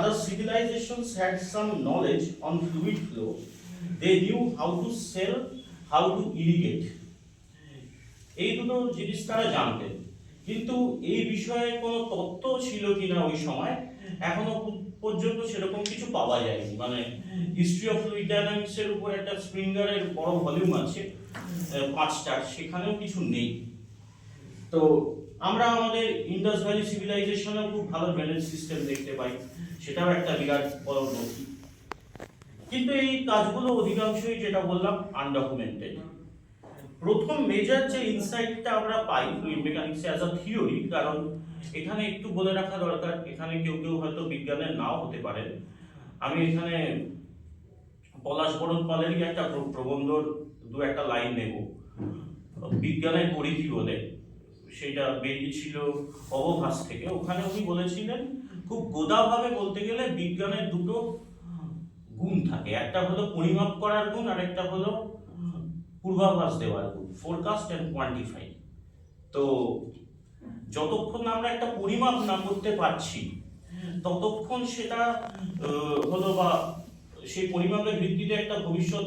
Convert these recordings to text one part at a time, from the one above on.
other civilizations had some knowledge on fluid flow. They knew how to sell, how to irrigate. এই দুটো জিনিস তারা জানতেন, কিন্তু এই বিষয়ে কোনো তত্ত্ব ছিল কিনা ওই সময় এখনো পর্যন্ত সেরকম কিছু পাওয়া যায়নি। মানে হিস্ট্রি অফ ফ্লুইড ডায়নামিক্স এর উপর একটা স্প্রিঙ্গারের বড় ভলিউম আছে 5টার, সেখানেও কিছু নেই। তো আমরা আমাদের ইন্ডাস ভ্যালি সিভিলাইজেশনেও খুব ভালো ড্রেনেজ সিস্টেম দেখতে পাই, সেটাও একটা বিরাট বড় নথি। কিন্তু এই কাজগুলো অধিকাংশই যেটা বললাম আনডকুমেন্টেড। প্রথম মেজর যে ইনসাইটটা আমরা পাই ফ্লুইড মেকানিক্সে অ্যাজ আ থিওরি, কারণ এখানে একটু বলে রাখা দরকার, এখানে কেউ কেউ হয়তো বিজ্ঞানের নাও হতে পারেন। আমি এখানে পলাশ বরণ পালেরই একটা প্রবন্ধর দু একটা লাইন নেব, বিজ্ঞানের পরিধি বলে, সেটা বেরিয়েছিল অবভাস থেকে। ওখানে উনি বলেছিলেন খুব গোদাভাবে বলতে গেলে বিজ্ঞানের দুটো গুণ থাকে, একটা হলো পরিমাপ করার গুণ আর একটা হলো পূর্বাভাস দেওয়ার গুণ, ফোরকাস্ট এন্ড কোয়ান্টিফাই। তো যতক্ষণ আমরা একটা পরিমাপ না করতে পারছি ততক্ষণ সেটা হলো, বা সেই পরিমাপের ভিত্তিতে একটা ভবিষ্যৎ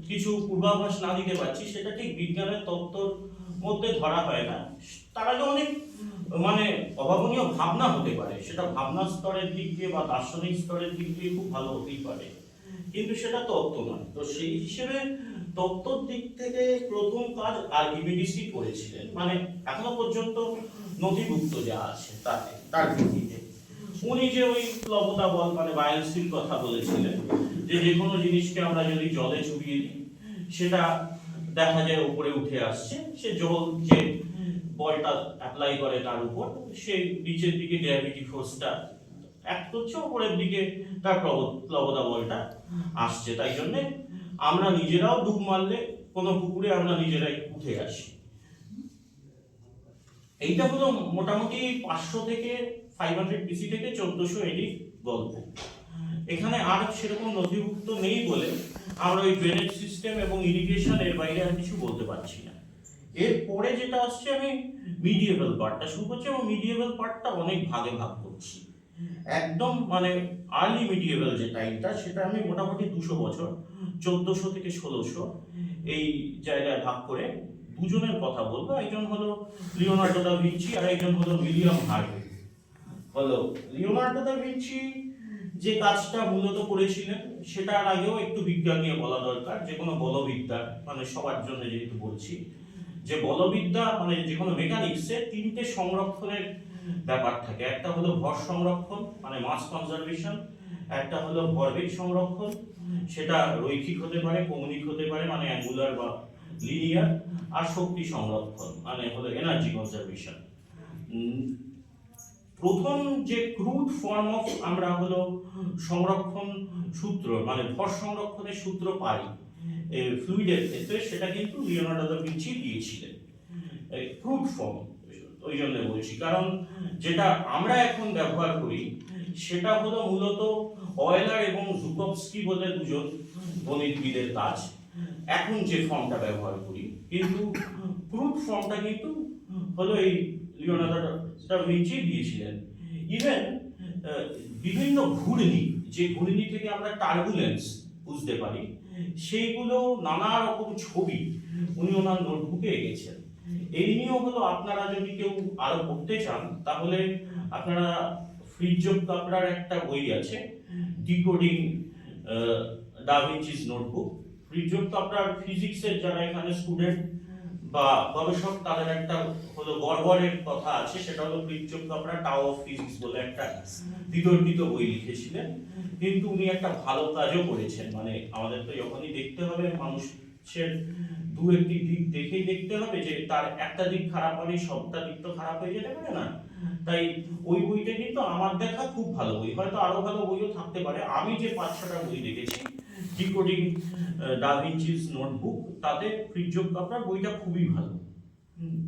কিছু পূর্বাভাস না দিতে পারছি, সেটা ঠিক বিজ্ঞানের তত্ত্বর মধ্যে ধরা হয় না। তার আগে অনেক মানে অভাবনীয় ভাবনা হতে পারে, সেটা ভাবনা স্তরের দিক দিয়ে বা দার্শনিক স্তরের দিক দিয়ে খুব ভালো হতেই পারে, কিন্তু সেটা তত্ত্ব নয়। তো সেই হিসেবে তত্ত্বর দিক থেকে প্রথম কাজ আর্কিমিডিসই করেছিলেন, মানে এখনো পর্যন্ত নথিভুক্ত যা আছে তার ভিত্তিতে। উনি যে ওই প্লবতা বল মানে বায়োন্সির কথা বলেছিলেন, যে যে কোনো জিনিসকে আমরা যদি জলে চুবিয়ে দিই সেটা দেখা যায় উপরে উঠে আসছে, সে জল যে বলটা অ্যাপ্লাই করে তার উপর, সেই নিচের দিকে গ্র্যাভিটি ফোর্সটা অ্যাক্ট করছে, উপরের দিকে তার প্লবতা বলটা আসছে। তাই জন্য আমরা নিজেরাও ডুব মারলে কোনো পুকুরে আমরা নিজেরাই উঠে আসি। এইটা হলো মোটামুটি 500 থেকে 500 BC থেকে 1400 এডি গল্প। এখানে আর সেরকম নথিভুক্ত নেই বলে আমরা ওই ড্রেনেজ সিস্টেম এবং ইরিগেশন এর বাইরে আর কিছু বলতে পারছি না। এরপরে যেটা আসছে, আমি মিডিয়েভাল পার্টটা শুরু করছি, এবং মিডিয়েভাল পার্টটা অনেক ভাগে ভাগ করছি। একদম মানে আর্লি মিডিয়েভাল যে টাইমটা, সেটা আমি মোটামুটি 200 বছর 1400 থেকে 1600 এই জায়গায় ভাগ করে দুজনের কথা বলবো। একজন হলো লিওনার্দো দা ভিঞ্চি আর একজন হলো উইলিয়াম হার্ভে। হলো লিওনার্দো দা ভিঞ্চি যে কাজটা মূলত করেছিলেন, সেটার আগেও একটু বিজ্ঞান নিয়ে বলা দরকার। যে কোনো বলবিদ্যা, মানে সবার জন্য যেহেতু বলছি, যে বলবিদ্যা মানে যে কোনো মেকানিক্সে 3টে সংরক্ষণের ব্যাপার থাকে। একটা হলো ভর সংরক্ষণ মানে মাস কনজারভেশন, একটা হলো ভরবেগ সংরক্ষণ, সেটা রৈখিক হতে পারে, কৌণিক হতে পারে মানে অ্যাঙ্গুলার বা লিনিয়ার, আর শক্তি সংরক্ষণ মানে হলো এনার্জি কনজারভেশন। প্রথম যে ক্রুড ফর্ম অফ আমরা হলো সংরক্ষণ সূত্র মানে ভর সংরক্ষণের সূত্র পাই ফ্লুইডের ক্ষেত্রে, সেটা কিন্তু লিওনার্দো দা ভিঞ্চি দিয়েছিলেন। ক্রুড ফর্ম ওই জন্য বলছি, কারণ যেটা আমরা এখন ব্যবহার করি সেটা হলো মূলত অয়েলার এবং জুকভস্কি বলে দুজন গণিতবিদের কাজ। এখন যে ফর্মটা ব্যবহার করি, কিন্তু ক্রুড ফর্মটা কিন্তু হলো এই লিওনার্দো দা ভিঞ্চি দিয়েছিলেন। ইভেন বিভিন্ন ঘূর্ণি, যে ঘূর্ণি থেকে আমরা টার্বুলেন্স বুঝতে পারি, সেইগুলো নানা রকম ছবি উনি ওনার নোটবুকে এঁকেছেন। এই নিয়েও হলো আপনারা যদি কেউ আরো পড়তে চান, তাহলে আপনারা ফ্রিটজোফ কাপড়ার একটা বই আছে, ডিকোডিং দা ভিঞ্চি's নোটবুক। ফ্রিটজোফ কাপড়ার ফিজিক্সের যারা এখানে স্টুডেন্ট বা গবেষক, তাদের একটা হলো গড়বড়ের কথা আছে, সেটা হলো ফ্রিটজোফ কাপড়া টাও অফ ফিজিক্স বলে একটা বিতর্কিত বই লিখেছিলেন। কিন্তু উনি একটা ভালো কাজও করেছেন, মানে আমাদের তো যখনই দেখতে হবে মানুষের দু একটি দিক দেখেই দেখতে হবে, যে তার একটা দিক খারাপ হলে সবটা দিক তো খারাপ হয়ে যেতে পারে না। তাই ওই বইটা কিন্তু আমার দেখা খুব ভালো বই, হয়তো আরো ভালো বইও থাকতে পারে। আমি যে 5-6টা বই দেখেছি, ডিকোডিং দা ভিঞ্চি's নোটবুক, তাতে ফ্রিটজোফ কাপড়ার বইটা খুবই ভালো,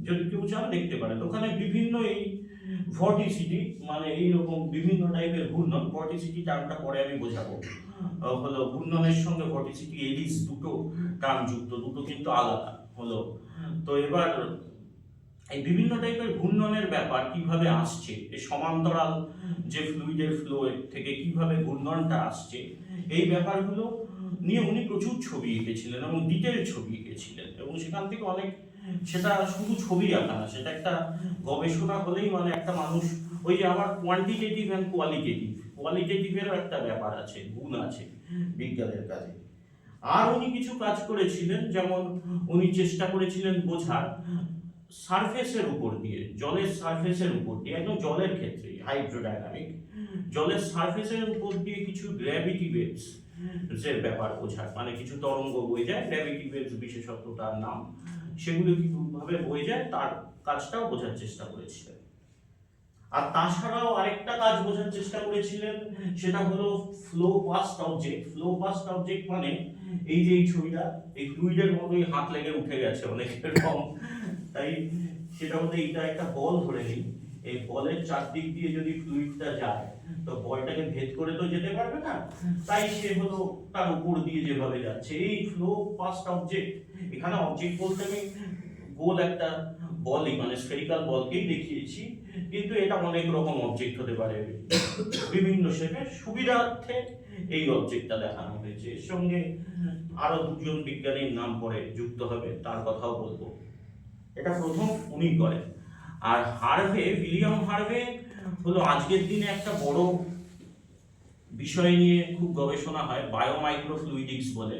যদি কেউ চান দেখতে পারেন। ওখানে বিভিন্ন এই ভর্টিসিটি মানে এইরকম বিভিন্ন টাইপের ঘূর্ণন, ভর্টিসিটি টার্মটা পরে আমি বোঝাবো, হলো ঘূর্ণনের সঙ্গে ভর্টিসিটি এলিস দুটো টার্ম যুক্ত, দুটো কিন্তু আলাদা হলো। তো এবার এই বিভিন্ন টাইপের ঘূর্ণনের ব্যাপার কিভাবে আসছে, এই সমান্তরাল যে ফ্লুইডের ফ্লো থেকে কিভাবে ঘূর্ণনটা আসছে, এই ব্যাপারগুলো নিয়ে উনি প্রচুর ছবি এঁকেছিলেন এবং ডিটেল ছবি এঁকেছিলেন। এবং সেখান থেকে অনেক, সেটা শুধু ছবি আঁকা না, সেটা একটা গবেষণা হলেই মানে একটা মানুষ, ওই যে আবার কোয়ান্টিটেটিভ অ্যান্ড কোয়ালিটেটিভেরও একটা ব্যাপার আছে, গুণ আছে বিজ্ঞানের কাজে। আর উনি কিছু কাজ করেছিলেন, যেমন উনি চেষ্টা করেছিলেন বোঝার সারফেসের উপর দিয়ে, জলের সারফেসের উপর দিয়ে, একদম জলের ক্ষেত্রে হাইড্রোডাইনামিক, জলের সারফেসের উপর দিয়ে কিছু গ্র্যাভিটি ওয়েভস এর ব্যাপার বোঝার, মানে কিছু তরঙ্গ বয়ে যায়, গ্র্যাভিটি ওয়েভস বিশেষত তার নাম, সেগুলো কিভাবে বয়ে যায় তার কাজটাও বোঝার চেষ্টা করেছিলেন। আর তাছাড়াও আরেকটা কাজ বোঝার চেষ্টা করেছিলেন, সেটা হলো flow past object. Flow past object মানে এই যে এই ছবিটা, এই ফ্লুইডের মতোই হাত লেগে উঠে গেছে অনেকের কম, তাই সেটা হলো এইটা একটা বল ধরে নিই, এই বলের চারদিক দিয়ে যদি ফ্লুইডটা যায় তো বলটাকে ভেদ করে তো যেতে পারবে না, তাই সে হলো তার উপর দিয়ে যেভাবে যাচ্ছে, এই ফ্লো পাস্ট অবজেক্ট। এখানে অবজেক্ট বলতে আমি গোল একটা বলই, মানে স্ফেরিক্যাল বলকেই দেখিয়েছি, কিন্তু এটা অনেক রকম অবজেক্ট হতে পারে বিভিন্ন শেপের, সুবিধার্থে এই অবজেক্টটা দেখানো হয়েছে। এর সঙ্গে আরো দুজন বিজ্ঞানীর নাম পরে যুক্ত হবে, তার কথাও বলবো। এটা প্রথম উনি করেন। আর হার্ভে, উইলিয়াম হার্ভে হলো আজকের দিনে একটা বড় বিষয় নিয়ে খুব গবেষণা হয়, বায়োমাইক্রোফ্লুইডিক্স বলে।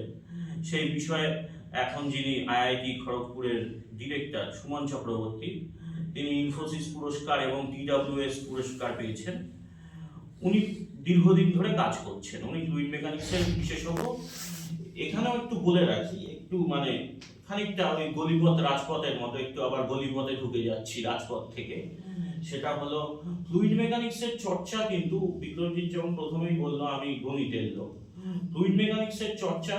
সেই বিষয়ে এখন যিনি আইআইটি খড়গপুরের ডিরেক্টর সুমন চক্রবর্তী, তিনি ইনফোসিস পুরস্কার এবং টিডব্লিউএস পুরস্কার পেয়েছেন। উনি দীর্ঘদিন ধরে কাজ করছেন, উনি ফ্লুইড মেকানিক্সের বিশেষজ্ঞ। এখানেও একটু বলে রাখি, একটু মানে খানিকটা ওই গলিপথ রাজপথের মতো, একটু আবার গলিপথে ঢুকে যাচ্ছি রাজপথ থেকে। সেটা হলো ফ্লুইড মেকানিক্সের চর্চা কিন্তু, বিক্রমজিৎ যেমন প্রথমেই বললো আমি গণিতের লোক, ফ্লুইড মেকানিক্সের চর্চা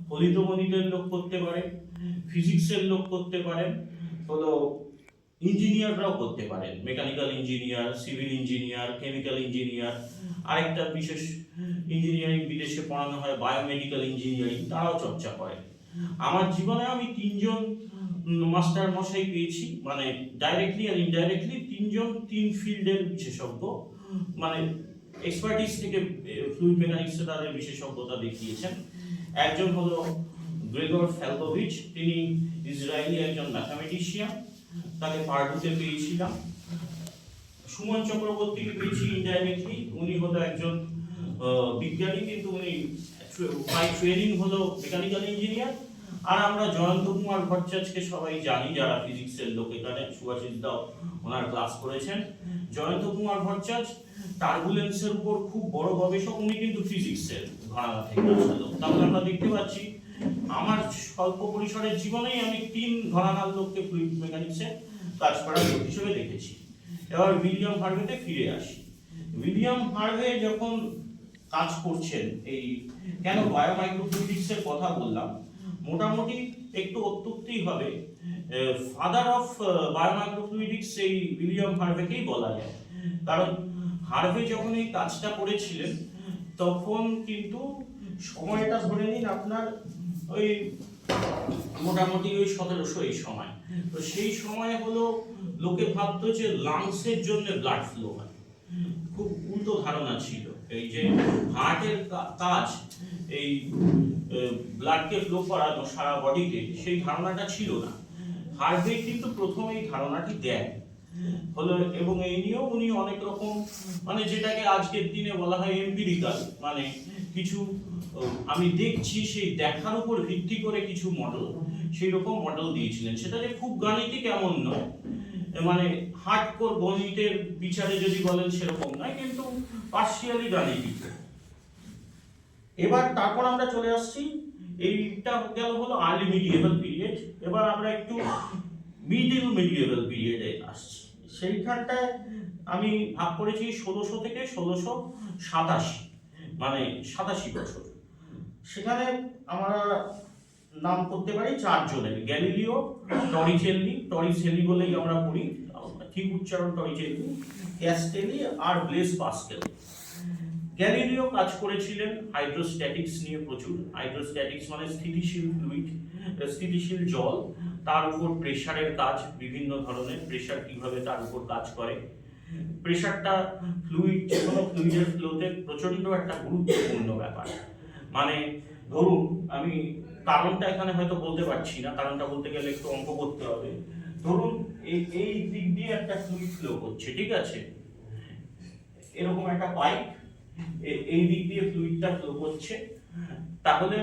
ফলিত গণিতের লোক করতে পারে, ফিজিক্সের লোক করতে পারেন, হলো ইঞ্জিনিয়াররাও করতে পারেন, mechanical engineer, civil engineer, chemical engineer. আরেকটা বিশেষ ইঞ্জিনিয়ারিং বিদেশে পড়ানো হয় বায়োমেডিক্যাল ইঞ্জিনিয়ারিং, তারাও চর্চা করে। আমার জীবনে আমি তিনজন মাস্টার মশাই পেয়েছি, মানে ডাইরেক্টলি আর ইনডাইরেক্টলি তিনজন তিন ফিল্ডের বিশেষজ্ঞ, মানে এক্সপার্টিস থেকে ফ্লুইড মেকানিক্সে তাদের বিশেষজ্ঞতা দেখিয়েছেন। একজন হলো গ্রেগর ফ্যালকোভিচ, তিনি ইসরায়েলি একজন ম্যাথামেটিশিয়ান, তাকে পার্ডুতে পেয়েছিলাম। সুমন চক্রবর্তী পেয়েছি ইনডাইরেক্টলি, উনি হলো একজন বিজ্ঞানী, কিন্তু উনি বাই ট্রেনিং হলো মেকানিক্যাল ইঞ্জিনিয়ার। আর আমরা জয়ন্ত কুমার ভট্টাচার্যকে সবাই জানি, যারা ফিজিক্সের লোক, এখানে সুভাষিস দাও ওনার ক্লাস করেছেন। জয়ন্ত কুমার ভট্টাচার্য টার্বুলেন্সের উপর খুব বড় গবেষক, উনি কিন্তু ফিজিক্সের ঘরানা থেকে আসা লোক। তাহলে আমরা দেখতে পাচ্ছি আমার স্বল্প পরিসরের জীবনেই আমি তিন ঘরানার লোককে ফ্লুইড মেকানিক্সে কাজ করার লোক হিসেবে দেখেছি। এবার উইলিয়াম হার্ভেতে ফিরে আসি। উইলিয়াম হার্ভে যখন কাজ করছেন, এই কেন বায়োমাইক্রোফ্লুইডিক্সের কথা বললাম, মোটামুটি একটু অত্যুক্তিই হবে, ফাদার অফ বায়োমাইক্রোফ্লুইডিক্স এই উইলিয়াম হার্ভেকেই বলা যায়। কারণ হার্ভে যখন এই কাজটা করেছিলেন তখন কিন্তু সময়টা ধরে নিন আপনার ওই মোটামুটি ওই 1700 এই সময়। তো সেই সময় হলো লোকে ভাবতো যে লাংসের জন্য ব্লাড ফ্লো হয়, খুব উল্টো ধারণা ছিল। এই যে হার্টের কাজ এই ব্লাডকে ফ্লো করানো সারা বডিতে, সেই ধারণাটা ছিল না। হার্ভে কিন্তু প্রথম এই ধারণাটি দেন হলো, এবং এই নিয়েও উনি অনেক রকম, মানে যেটাকে আজকের দিনে বলা হয় এম্পিরিক্যাল, মানে কিছু আমি দেখছি সেই দেখার উপর ভিত্তি করে কিছু মডেল, সেই রকম মডেল দিয়েছিলেন। সেটা যে খুব গাণিতিক এমন নয়, মানে হার্ডকোর গণিতের বিচারে যদি বলেন সেরকম নয়, কিন্তু পার্শিয়ালি গাণিতিক। এবার তারপর আমরা চলে আসছি, এইটা গেল হলো আর্লি মিডিয়েভাল পিরিয়ড। এবার আমরা একটু মিডল মিডিয়েভাল পিরিয়ডে আসছি। সেইখানটায় আমি ভাগ করেছি 1600 থেকে 1687, মানে 87 বছর। সেখানে আমরা নাম করতে পারি চারজনের, গ্যালিলিও, টরিসেলি বলেই আমরা পড়ি, ঠিক উচ্চারণ টরিসেলি, ক্যাস্টেলি আর ব্লেস পাস্কেল। গ্যালিলিও কাজ করেছিলেন হাইড্রোস্ট্যাটিক্স নিয়ে প্রচুর। হাইড্রোস্ট্যাটিক্স মানে স্থিতিশীল ফ্লুইড, স্থিতিশীল জল, তার উপর প্রেসারের কাজ, বিভিন্ন ধরনের প্রেসার কিভাবে তার উপর কাজ করে। প্রেসারটা ফ্লুইড, যে কোনো ফ্লুইডের ফ্লোতে প্রচন্ড একটা গুরুত্বপূর্ণ ব্যাপার। মানে ধরুন, আমি কারণটা এখানে হয়তো বলতে পারছি না, কারণটা বলতে গেলে একটু অঙ্ক করতে হবে। ধরুন এই দিক দিয়ে একটা ফ্লুইড ফ্লো করছে, ঠিক আছে, এরকম একটা পাইপ, এই দিক দিয়ে ফ্লুইডটা ফ্লো করছে। তাহলে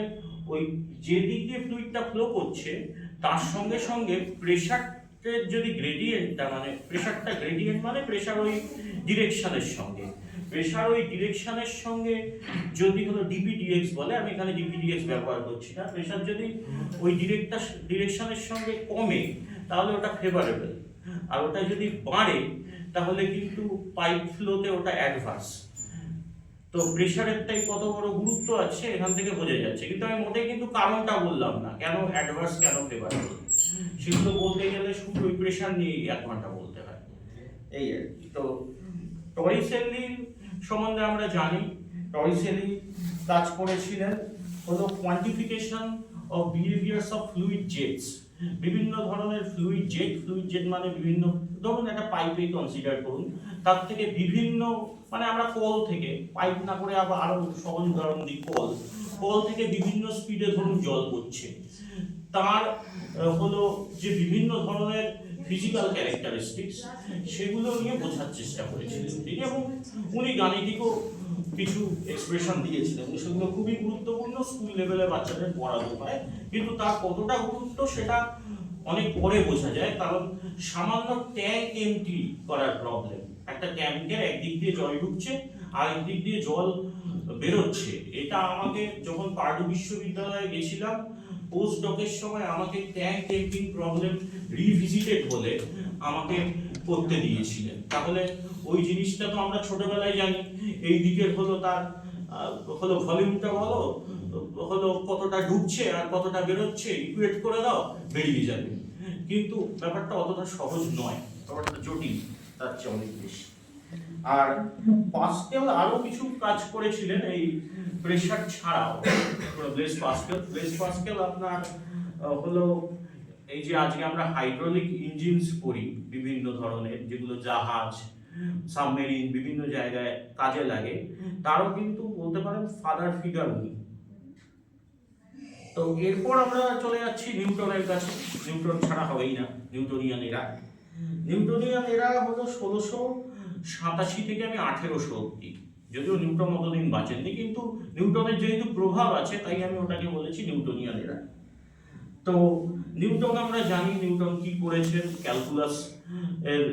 ওই যে দিক দিয়ে ফ্লুইডটা ফ্লো করছে তার সঙ্গে সঙ্গে প্রেসারের যদি গ্রেডিয়েন্টটা, মানে প্রেসারটা গ্রেডিয়েন্ট মানে প্রেসার ওই ডিরেকশনের সঙ্গে, প্রেসার ওই ডিরেকশনের সঙ্গে যদি হলো ডিপিডিএক্স বলে, আমি এখানে ডিপিডিএক্স ব্যবহার করছি না, প্রেসার যদি ওই ডিরেকশনের সঙ্গে কমে তাহলে ওটা ফেভারেবল, আর ওটা যদি বাড়ে তাহলে কিন্তু পাইপ ফ্লোতে ওটা অ্যাডভার্স। তো প্রেসারেরটাই কত বড় গুরুত্ব আছে এখান থেকে বোঝা যাচ্ছে, কিন্তু আমি মোটেই কিন্তু কারণটা বললাম না, কেন অ্যাডভার্স কেন ফেভারেবল, সেগুলো বলতে গেলে শুধু ওই প্রেসার নিয়ে 1 ঘন্টা বলতে হয়, এই আর কি। তো টরিসেল্লি সম্বন্ধে আমরা জানি, টরিসেল্লি কাজ করেছিলেন হলো quantification of behaviours of fluid jets, বিভিন্ন ধরনের ফ্লুইড জেট মানে বিভিন্ন, ধরুন একটা পাইপেই কনসিডার করুন, তার থেকে বিভিন্ন, মানে আমরা কল থেকে, পাইপ না করে আবার আরো সহজ উদাহরণ দিই, কল থেকে বিভিন্ন স্পিডে ধরুন জল পড়ছে, তার হলো যে বিভিন্ন ধরনের ফিজিক্যাল ক্যারেক্টারিস্টিক্স সেগুলো নিয়ে বোঝার চেষ্টা করেছিলেন তিনি, এবং উনি গাণিতিকও কিছু এক্সপ্রেশন দিয়েছিলেন, সেগুলো খুবই গুরুত্বপূর্ণ, স্কুল লেভেলে বাচ্চাদের পড়াতে হয়, কিন্তু তার কতটা গুরুত্ব সেটা অনেক পরে বোঝা যায়, কারণ সামান্য ট্যাঙ্ক এমটি করার প্রবলেম, একটা ট্যাঙ্কের একদিক দিয়ে জল ঢুকছে আর একদিক দিয়ে জল বেরোচ্ছে, এটা আমাকে যখন পার্ডু বিশ্ববিদ্যালয়ে গেছিলাম পোস্ট ডকের সময় আমাকে ট্যাঙ্ক এমটিং প্রবলেম রিভিজিটেড বলে আমাকে করতে দিয়েছিলেন। তাহলে ওই জিনিসটা তো আমরা ছোটবেলায় জানি, এই দিকের হলো তার হলো ভলিউমটা বলো, হলো কতটা ঢুকছে আর কতটা বেরোচ্ছে, ইকুয়েট করে দাও, বেরিয়ে যাবে, কিন্তু ব্যাপারটা অতটা সহজ নয়, ব্যাপারটা জটিল, তার চেয়ে অনেক বেশি। আর পাস্কেল আরো কিছু কাজ করেছিলেন এই প্রেসার ছাড়াও, ব্লেস পাস্কেল আপনার হলো এই যে আজকে আমরা হাইড্রোলিক ইঞ্জিনস পড়ি বিভিন্ন ধরনের, যেগুলো জাহাজ, সাবমেরিন বিভিন্ন জায়গায় কাজে লাগে, তারও কিন্তু বলতে পারেন ফাদার ফিগার উনি। তো এরপর আমরা চলে যাচ্ছি নিউটনের কাছে, নিউটন ছাড়া হবেই না, নিউটনিয়ান এরা হলো 1687 থেকে আমি 1800 অব্দি, যদিও নিউটন অতদিন বাঁচেননি, কিন্তু নিউটনের যেহেতু প্রভাব আছে তাই আমি ওটাকে বলেছি নিউটনিয়ান এরা। তো নিউটন আমরা জানি নিউটন কি করেছেন, ক্যালকুলাস এর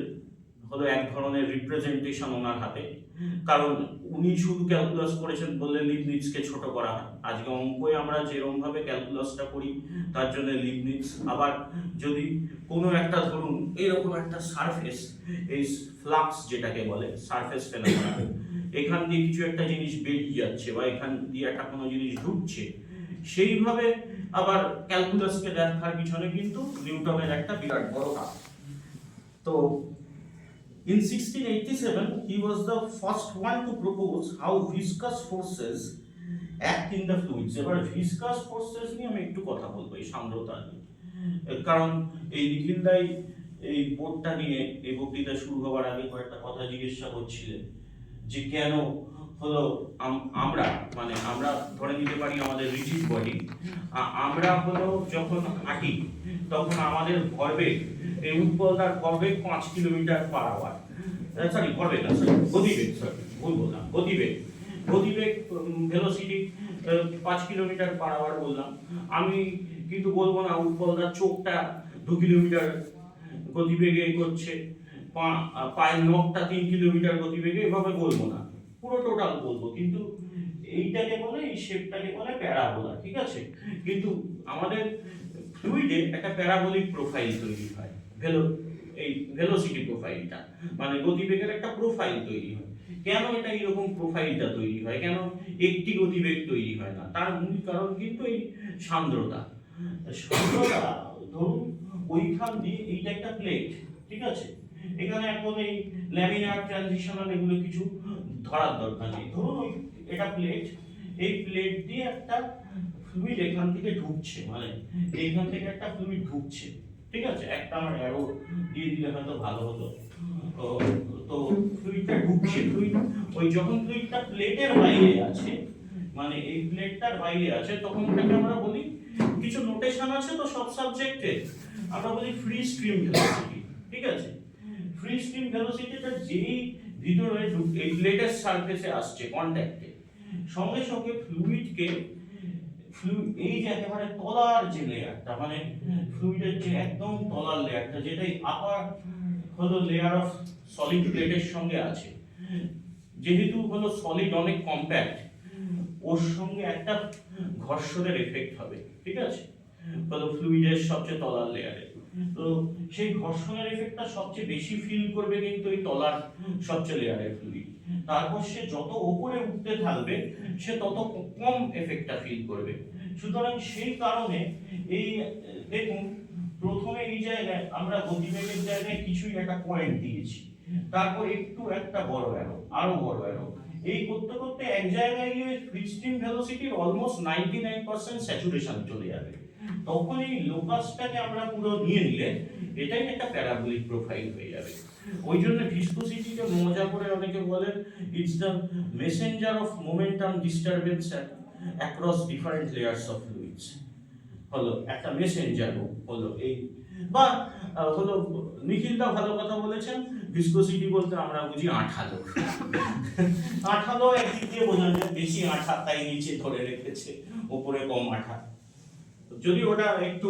হলো এক ধরনের রিপ্রেজেন্টেশন ওনার হাতে, কারণ উনি শুধু ক্যালকুলাস করেছেন বললে লিবনিৎজকে ছোট করা হয়। আজকে অঙ্কে আমরা যেরকম ভাবে ক্যালকুলাসটা করি তার জন্য লিবনিৎজ, আবার যদি কোনো একটা ধরুন এরকম একটা সারফেস, এই ফ্লাক্স যেটাকে বলে সারফেস ফেনোমেনন, এখান দিয়ে কিছু একটা জিনিস বেরিয়ে যাচ্ছে বা এখান দিয়ে একটা কোনো জিনিস ঢুকছে, সেইভাবে আবার ক্যালকুলাসকে দেখার পিছনে কিন্তু নিউটনের একটা বিরাট বড় কাজ। তো in 1687 he was the first one to propose how viscous forces act in the fluids. এবার viscous forces নিয়ে আমি একটু কথা বলবো, এই সান্দ্রতা নিয়ে, কারণ এই নিখিলদাই এই বোর্ডটা নিয়ে এই বক্তৃতা শুরু হওয়ার আগে কয়েকটা কথা জিজ্ঞাসা করছিলেন যে কেন হলো আমরা, মানে আমরা ধরে নিতে পারি আমাদের রিজিড বডি, আমরা হলো যখন হাঁটি তখন আমাদের ভরবেগ, এই উৎপলদার ভরবেগ 5 কিলোমিটার পার আওয়ার, সরি ভরবেগ না, সরি গতিবেগ, সরি ভুল বললাম, গতিবেগ ভেলোসিটি 5 কিলোমিটার পার আওয়ার বললাম আমি, কিন্তু বলবো না উৎপলদার চোখটা 2 কিলোমিটার গতিবেগে করছে, পায়ের নখটা 3 কিলোমিটার গতিবেগে, এভাবে বলবো না, পুরো টোটাল বলবো, কিন্তু এইটাকে বলে, এই শেপটাকে বলে প্যারাবোলা, ঠিক আছে। কিন্তু আমাদের ফ্লুইডে একটা প্যারাবোলিক প্রোফাইল তৈরি হয়, এই ভেলোসিটি প্রোফাইলটা, মানে গতিবেগের একটা প্রোফাইল তৈরি হয়। কেন এটা এরকম প্রোফাইলটা তৈরি হয়, কেন একটি গতিবেগ তৈরি হয় না, তার মূল কারণ কিন্তু এই সান্দ্রতা। ধরুন ওইখান দিয়ে এইটা একটা প্লেট, ঠিক আছে, এখানে এখন এই ল্যামিনার ট্রানজিশনাল এগুলো কিছু ধরার দরকার নেই, ধরুন ওই এটা প্লেট, এই প্লেট দিয়ে একটা ফ্লুইড এখান থেকে ঢুকছে, মানে এইখান থেকে একটা ফ্লুইড ঢুকছে, ঠিক আছে, একটা আমার অ্যারো দিয়ে দিলে হয়তো ভালো হতো। তো তো ফ্লুইডটা ঢুকছে, ফ্লুইড ওই যখন ফ্লুইডটা প্লেটের বাইরে আছে, মানে এই প্লেটটার বাইরে আছে, তখন এটাকে আমরা বলি, কিছু নোটেশন আছে তো সব সাবজেক্টে, আমরা বলি ফ্রি স্ট্রিম ভেলোসিটি। ঠিক আছে, ফ্রি স্ট্রিম ভেলোসিটিটা যেই ভিতরে এই প্লেটের সারফেসে আসছে কন্ট্যাক্টে, সঙ্গে সঙ্গে ফ্লুইডকে এই যে একেবারে তলার যে লেয়ারটা, মানে ফ্লুইডের যে একদম তলার লেয়ারটা, যেটাই আপার হলো লেয়ার অফ সলিড প্লেটের সঙ্গে আছে, যেহেতু হলো সলিড অনেক কম্প্যাক্ট, ওর সঙ্গে একটা ঘর্ষণের এফেক্ট হবে। ঠিক আছে, হলো ফ্লুইডের সবচেয়ে তলার লেয়ারে। তো সেই ঘর্ষণের এফেক্টটা সবচেয়ে বেশি ফিল করবে কিন্তু এই তলার সবচেয়ে লেয়ারের ফ্লুইড। তারপর সে যত উপরে উঠতে থাকবে সে তত কম এফেক্টটা ফিল করবে। সুতরাং সেই কারণে এই দেখুন, প্রথমে এই জায়গায় আমরা গতিবেগের জায়গায় কিছুই একটা পয়েন্ট দিয়েছি, তারপর একটু একটা বড় অ্যারো, আরো বড় অ্যারো, এই করতে করতে এক জায়গায় গিয়ে ফ্রি স্ট্রিম ভেলোসিটির অলমোস্ট 99% স্যাচুরেশন চলে যাবে। তখন এই লোকাসটাকে আমরা পুরো নিয়ে নিলে এটাই একটা প্যারাবোলিক প্রোফাইল হয়ে যাবে। ওই জন্য ভিসকোসিটিকে মজা করে অনেকে বলেন it's the Messenger of momentum disturbance across different layers of fluids. হলো একটা মেসেঞ্জার হলো এই, বা হলো নিখিলদা ভালো কথা বলেছেন, ভিসকোসিটি বলতে আমরা বুঝি আঠালো। আঠালো একদিক দিয়ে বোঝা যায়, বেশি আঠা তাই নিচে ধরে রেখেছে, উপরে কম আঠা। যদি ওটা একটু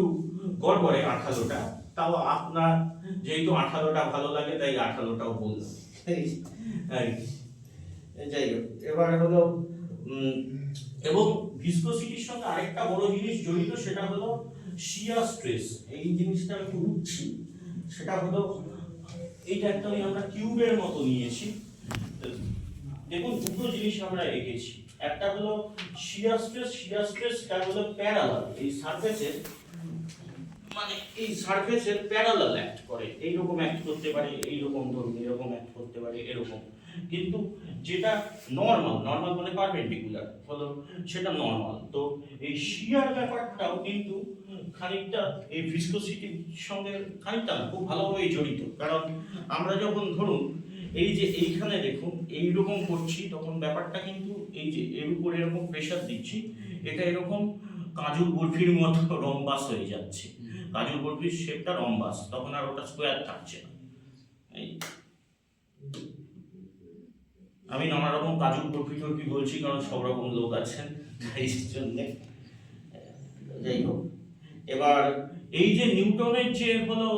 গড়বড়ে আঠালোটা, তাও আপনার যেহেতু আঠালোটা ভালো লাগে তাই আঠালোটাও বললাম। যাই হোক, এবার হলো এবং ভিসকোসিটির সঙ্গে আরেকটা বড় জিনিস জড়িত, সেটা হলো শিয়ার স্ট্রেস। এই জিনিসটা একটু উঠছি, সেটা হলো এইটা একটা আমরা কিউবের মতো নিয়েছি। দেখুন দুটো জিনিস আমরা এঁকেছি, একটা হলো শিয়ার স্ট্রেস, শিয়ার স্ট্রেসটা হলো প্যারালাল, এই সারফেসের মানে এই সারফেসের প্যারালাল অ্যাক্ট করে, এইরকম অ্যাক্ট করতে পারে, এইরকম ধরুন এরকম অ্যাক্ট করতে পারে, এরকম। কিন্তু যেটা নর্মাল, নর্মাল মানে পারপেন্ডিকুলার হলো সেটা নর্মাল। তো এই শিয়ার ব্যাপারটাও কিন্তু খানিকটা এই ভিসকোসিটির সঙ্গে খানিকটা না, খুব ভালোভাবে জড়িত। কারণ আমরা যখন ধরুন এই যে এইখানে দেখুন এইরকম করছি, তখন ব্যাপারটা কিন্তু এই যে এর উপর এরকম প্রেসার দিচ্ছি, এটা এরকম কাজুর বরফির মতো রম্বাস হয়ে যাচ্ছে। কাজুর বরফির শেপটা রম্বাস, তখন আর ওটা স্কোয়ার থাকছে না। আমি নানা রকম কাজুর বরফি টরফি বলছি কারণ সব রকম লোক আছেন, তাই জন্যে। যাই হোক, এবার এই যে নিউটনের যে হলো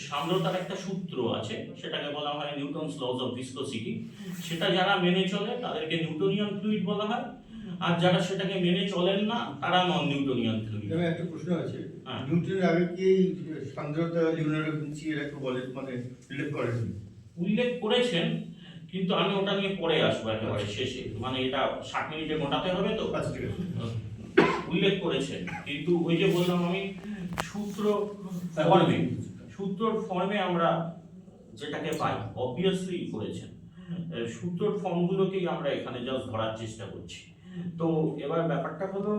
সান্দ্রতার একটা সূত্র আছে, সেটাকে বলা হয় নিউটনস লজ অফ ভিসকোসিটি। সেটা যারা মেনে চলে তাদেরকে নিউটোনিয়ান ফ্লুইড বলা হয়, আর যারা সেটাকে মেনে চলেন না তারা নন নিউটোনিয়ান ফ্লুইড। তবে একটা প্রশ্ন আছে, নিউটনের আগে কি সান্দ্রতা লিওনার্দো ভিঞ্চি এর একটু বলে, মানে উল্লেখ করেন? উল্লেখ করেছেন, কিন্তু আমি ওটা নিয়ে পরে আসবো একেবারে শেষে, মানে এটা 60 মিনিটে মোটাতে হবে তো। আচ্ছা ঠিক আছে। উল্লেখ করেছেন, কিন্তু ওই যে বললাম আমি সূত্র ফর্মে, সূত্রর ফর্মে আমরা যেটাকে পাই অবভিয়াসলি করেছেন, সূত্রর ফর্মগুলোকেই আমরা এখানে জাস্ট ধরার চেষ্টা করছি। তো এবার ব্যাপারটা হলো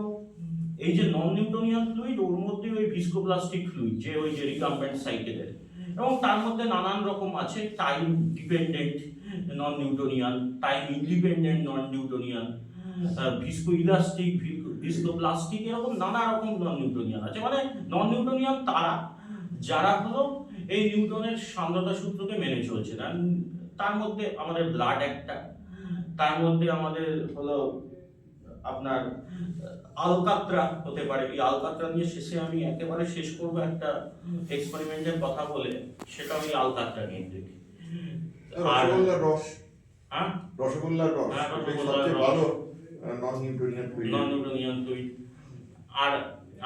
এই যে নন নিউটোনিয়ান ফ্লুইড, ওর মধ্যে ওই ভিসকোপ্লাস্টিক ফ্লুইড যে ওই যে রিকাম্বেন্ট সাইকেলের, এবং তার মধ্যে নানান রকম আছে, টাইম ডিপেন্ডেন্ট নন নিউটোনিয়ান, টাইম ইন্ডিপেন্ডেন্ট নন নিউটোনিয়ান, ভিসকো ইলাস্টিক, ভিসকোপ্লাস্টিক, এরকম নানা রকম নন নিউটোনিয়ান আছে। মানে নন নিউটোনিয়ান তারা যারা হলো এই নিউটনের সান্দ্রতা সূত্রকে মেনে চলছে না। তার মধ্যে আমাদের ব্লাড একটা, তার মধ্যে আমাদের হলো আপনার আলকাত্রা হতে পারে। এই আলকাত্রা নিয়ে শেষে আমি একেবারে শেষ করব একটা এক্সপেরিমেন্টের কথা বলে, সেটা আমি আলকাত্রা নিয়ে দেখি। রসগোল্লার রস, হ্যাঁ রসগোল্লার রস সবচেয়ে ভালো নন নিউটোনিয়ান ফ্লুইড। নন নিউটোনিয়ান ফ্লুইড। আর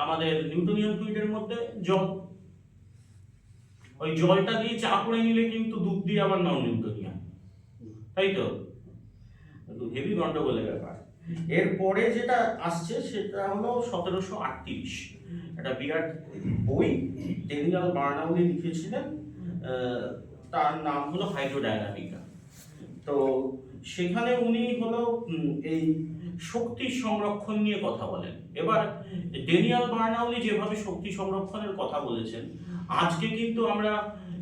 আমাদের নিউটোনিয়ান ফ্লুইডের মধ্যে জল, ওই জলটা দিয়ে চা করে নিলে কিন্তু দুধ দিয়ে আবার নন নিউটোনিয়ান, তাই তো? হেভি গন্ডগোলের ব্যাপার। এরপরে যেটা আসছে সেটা হলো 1738, একটা বিরাট বই ড্যানিয়েল বার্নাউলি লিখেছিলেন, তার নাম হলো হাইড্রোডায়নামিকা। তো সেখানে উনি হলো এই শক্তি সংরক্ষণ নিয়ে কথা বলেন। এবার ড্যানিয়েল বার্নাউলি যেভাবে শক্তি সংরক্ষণের কথা বলেছেন, আজকে কিন্তু আমরা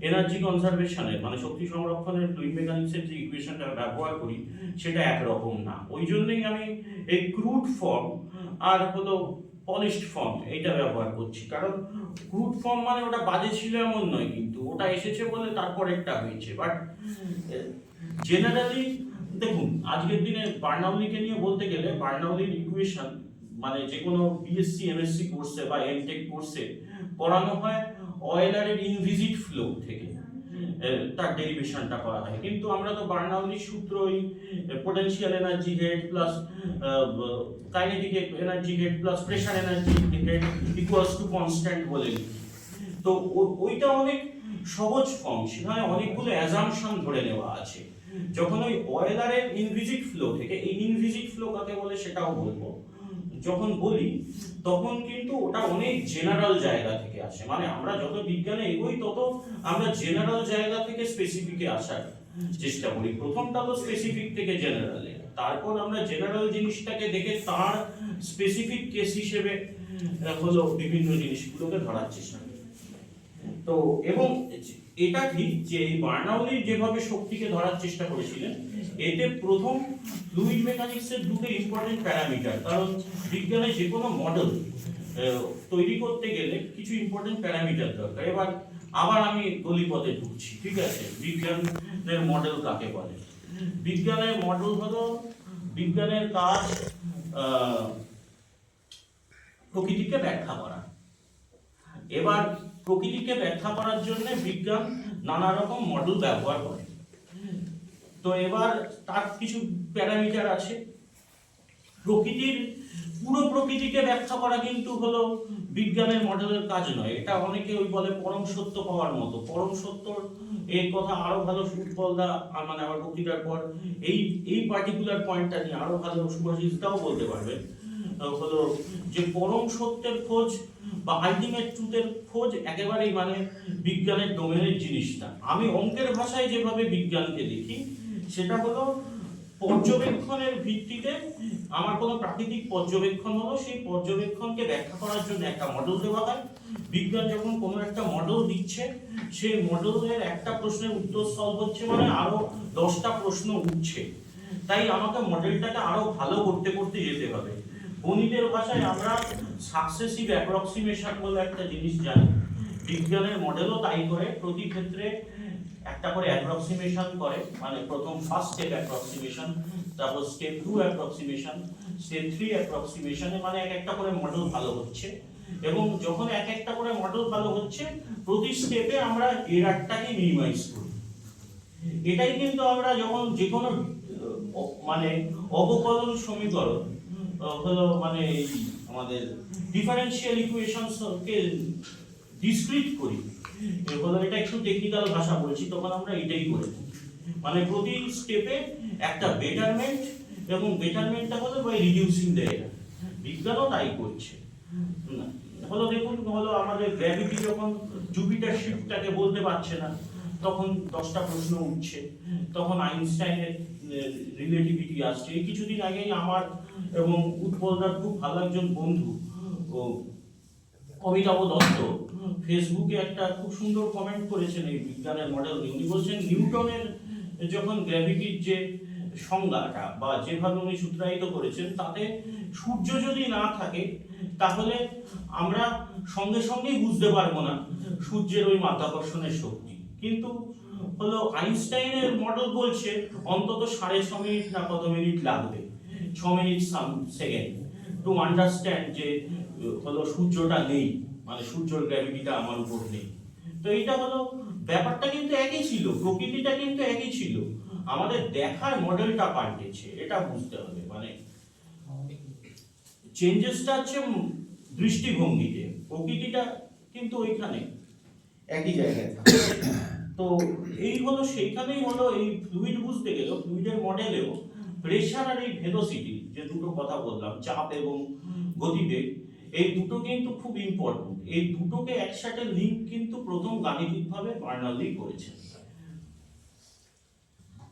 এনার্জি কনজারভেশনের মানে শক্তি সংরক্ষণের ফ্লুইড মেকানিক্সের যে ইকুয়েশনটা ব্যবহার করি সেটা একরকম না। ওই জন্যই আমি এই ক্রুড ফর্ম আর হলো পলিশড ফর্ম এইটা ব্যবহার করছি, কারণ ক্রুড ফর্ম মানে ওটা বাজে ছিল এমন নয়, কিন্তু ওটা এসেছে বলে তারপর একটা হয়েছে। বাট জেনারেলি দেখুন, আজকের দিনে বার্নাউলিকে নিয়ে বলতে গেলে বার্নাউলির ইকুয়েশন মানে যে কোনো বিএসসি এমএসসি কোর্সে বা এমটেক কোর্সে পড়ানো হয় অয়েলারের ইনভিজিট ফ্লো থেকে তার ডেরিভেশনটা করা হয়। কিন্তু আমরা তো বার্নাউলির সূত্র ওই potential energy had plus kinetic energy had plus pressure energy head equals to constant বলে লিখি। তো ওইটা অনেক সহজ ফর্ম, সেখানে অনেকগুলো অ্যাজাম্পশন ধরে নেওয়া আছে। যখন ওই অয়েলারের ইনভিজিট ফ্লো থেকে, এই ইনভিজিট ফ্লো কাকে বলে সেটাও বলবো, যখন বলি তখন কিন্তু ওটা অনেক জেনারেল জায়গা থেকে আসে। মানে আমরা যত বিজ্ঞানে এগোই তত আমরা জেনারেল জায়গা থেকে স্পেসিফিকে আসার চেষ্টা করি। প্রথমটা তো স্পেসিফিক থেকে জেনারেলে, তারপর আমরা জেনারেল জিনিসটাকে দেখে তার স্পেসিফিক কেস হিসেবে হলো বিভিন্ন জিনিসগুলোকে ধরার চেষ্টা করি। তো এবং এটা ঠিক যে এই বার্নাউলি যেভাবে শক্তিকে ধরার চেষ্টা করেছিলেন, এতে প্রথম ফ্লুইড মেকানিক্সের দুটো ইম্পর্টেন্ট প্যারামিটার, কারণ বিজ্ঞানে যে কোনো মডেল তৈরি করতে গেলে কিছু ইম্পর্টেন্ট প্যারামিটার দরকার। এবার আবার আমি গলিপথে ঢুকছি, ঠিক আছে? বিজ্ঞানের মডেল কাকে বলে? বিজ্ঞানের মডেল হলো বিজ্ঞানের কাজ প্রকৃতিকে ব্যাখ্যা করা। এবার প্রকৃতিকে ব্যাখ্যা করার জন্য বিজ্ঞান নানা রকম মডেল ব্যবহার করে। তো এবার তার কিছু প্যারামিটার আছে। পুরো প্রকৃতিকে ব্যাখ্যা করা কিন্তু হলো বিজ্ঞানের মডেলের কাজ নয়। এটা অনেকে ওই বলে পরম সত্য পাওয়ার মতো। পরম সত্যর এই কথা আরো ভালো সুফলদা মানে আমার বক্তৃতার পর এই পার্টিকুলার পয়েন্টটা নিয়ে আরো ভালো সুভাষিসদাও বলতে পারবেন। হলো যে পরম সত্যের খোঁজ বা আলটিমেট ট্রুথের খোঁজ একেবারেই মানে বিজ্ঞানের ডোমেনের জিনিস না। আমি অঙ্কের ভাষায় যেভাবে বিজ্ঞানকে দেখি সেটা হলো পর্যবেক্ষণের ভিত্তিতে আমার কোনো প্রাকৃতিক পর্যবেক্ষণ হলো, সেই পর্যবেক্ষণকে ব্যাখ্যা করার জন্য একটা মডেল দেওয়া হয়। বিজ্ঞান যখন কোনো একটা মডেল দিচ্ছে, সেই মডেলের একটা প্রশ্নের উত্তর সলভ হচ্ছে মানে আরো 10টা প্রশ্ন উঠছে। তাই আমাকে মডেলটাকে আরো ভালো করতে করতে যেতে হবে। গণিতের ভাষায় আমরা সাকসেসিভ অ্যাপ্রক্সিমেশন বলে একটা জিনিস জানি। বিজ্ঞানের মডেলও তাই করে, প্রতি ক্ষেত্রে একটা করে অ্যাপ্রক্সিমেশন করে। মানে প্রথম ফার্স্ট স্টেপ অ্যাপ্রক্সিমেশন, তারপর স্টেপ 2 অ্যাপ্রক্সিমেশন, স্টেপ 3 অ্যাপ্রক্সিমেশনে মানে একটা করে মডেল ভালো হচ্ছে। এবং যখন একটা করে মডেল ভালো হচ্ছে, প্রতি স্টেপে আমরা এরারটাকে মিনিমাইজ করি। এটাই কিন্তু আমরা যখন যে কোনো মানে অবকলন সমীকরণ হলো মানে আমাদের ডিফারেনশিয়াল ইকুয়েশনকে ডিসক্রিট করি, হলো এটা একটু টেকনিক্যাল ভাষা বলছি, তখন আমরা এটাই করি। মানে প্রতি স্টেপে একটা বেটারমেন্ট, এবং বেটারমেন্টটা হলো বাই রিডিউসিং দ্য এরার। বিজ্ঞানও তাই করছে। হলো দেখুন, হলো আমাদের গ্র্যাভিটি যখন জুপিটার শিফটটাকে বলতে পারছে না, তখন 10টা প্রশ্ন উঠছে। তখন আইনস্টাইনের রিলেটিভিটি আসছে। এই কিছুদিন আগেই আমার এবং উৎপলদার খুব ভালো একজন বন্ধু অমিতাভ দত্ত ফেসবুকে একটা খুব সুন্দর কমেন্ট করেছেন এই বিজ্ঞানের মডেল নিয়ে। উনি বলছেন নিউটনের যখন গ্র্যাভিটির যে সংজ্ঞাটা বা যেভাবে উনি সূত্রায়িত করেছেন, তাতে সূর্য যদি না থাকে তাহলে আমরা সঙ্গে সঙ্গেই বুঝতে পারবো না সূর্যের ওই মাধ্যাকর্ষণের শক্তি। কিন্তু হলো আইনস্টাইনের মডেল বলছে অন্তত 6.5 মিনিট না কত মিনিট লাগবে, 6 মিনিট সেকেন্ড টু আন্ডারস্ট্যান্ড যে হলো সূর্যটা নেই, মানে সূর্যের গ্র্যাভিটিটা আমার উপর নেই। তো এইটা হলো ব্যাপারটা কিন্তু একই ছিল, প্রকৃতিটা কিন্তু একই ছিল, আমাদের দেখার মডেলটা পাল্টেছে, এটা বুঝতে হবে। মানে চেঞ্জেসটা হচ্ছে দৃষ্টিভঙ্গিতে, প্রকৃতিটা কিন্তু ওইখানে একই জায়গায় থাকে। তো এই হলো সেইখানেই হলো এই ফ্লুইড বুঝতে গেলেও, ফ্লুইডের মডেলেও প্রেসার আর এই ভেলোসিটি যে দুটো কথা বললাম, চাপ এবং গতিবেগ, এই দুটো কিন্তু খুব ইম্পর্টেন্ট। এই দুটোকে একসাথে লিঙ্ক কিন্তু প্রথম গাণিতিকভাবে বার্নাউলি করেছেন।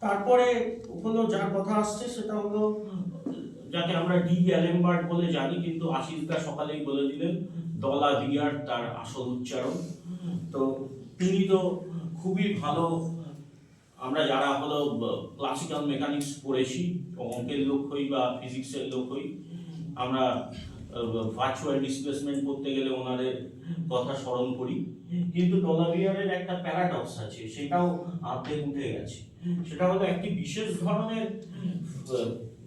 তারপরে হলো যার কথা আসছে সেটা হলো যাকে আমরা ডি অ্যালেমবার্ট বলে জানি, কিন্তু আশিসদা সকালেই বলে দিলেন ডলা ভিয়ার তার আসল উচ্চারণ। তো তিনি তো খুবই ভালো, আমরা যারা হলো ক্লাসিক্যাল মেকানিক্স পড়েছি, অঙ্কের লোক হই বা ফিজিক্সের লোক হই, আমরা ভার্চুয়াল ডিসপ্লেসমেন্ট করতে গেলে ওনাদের কথা স্মরণ করি। কিন্তু ডলাবিয়ারের একটা প্যারাডক্স আছে, সেটাও অর্ধেক উঠে গেছে। সেটা হলো একটি বিশেষ ধরনের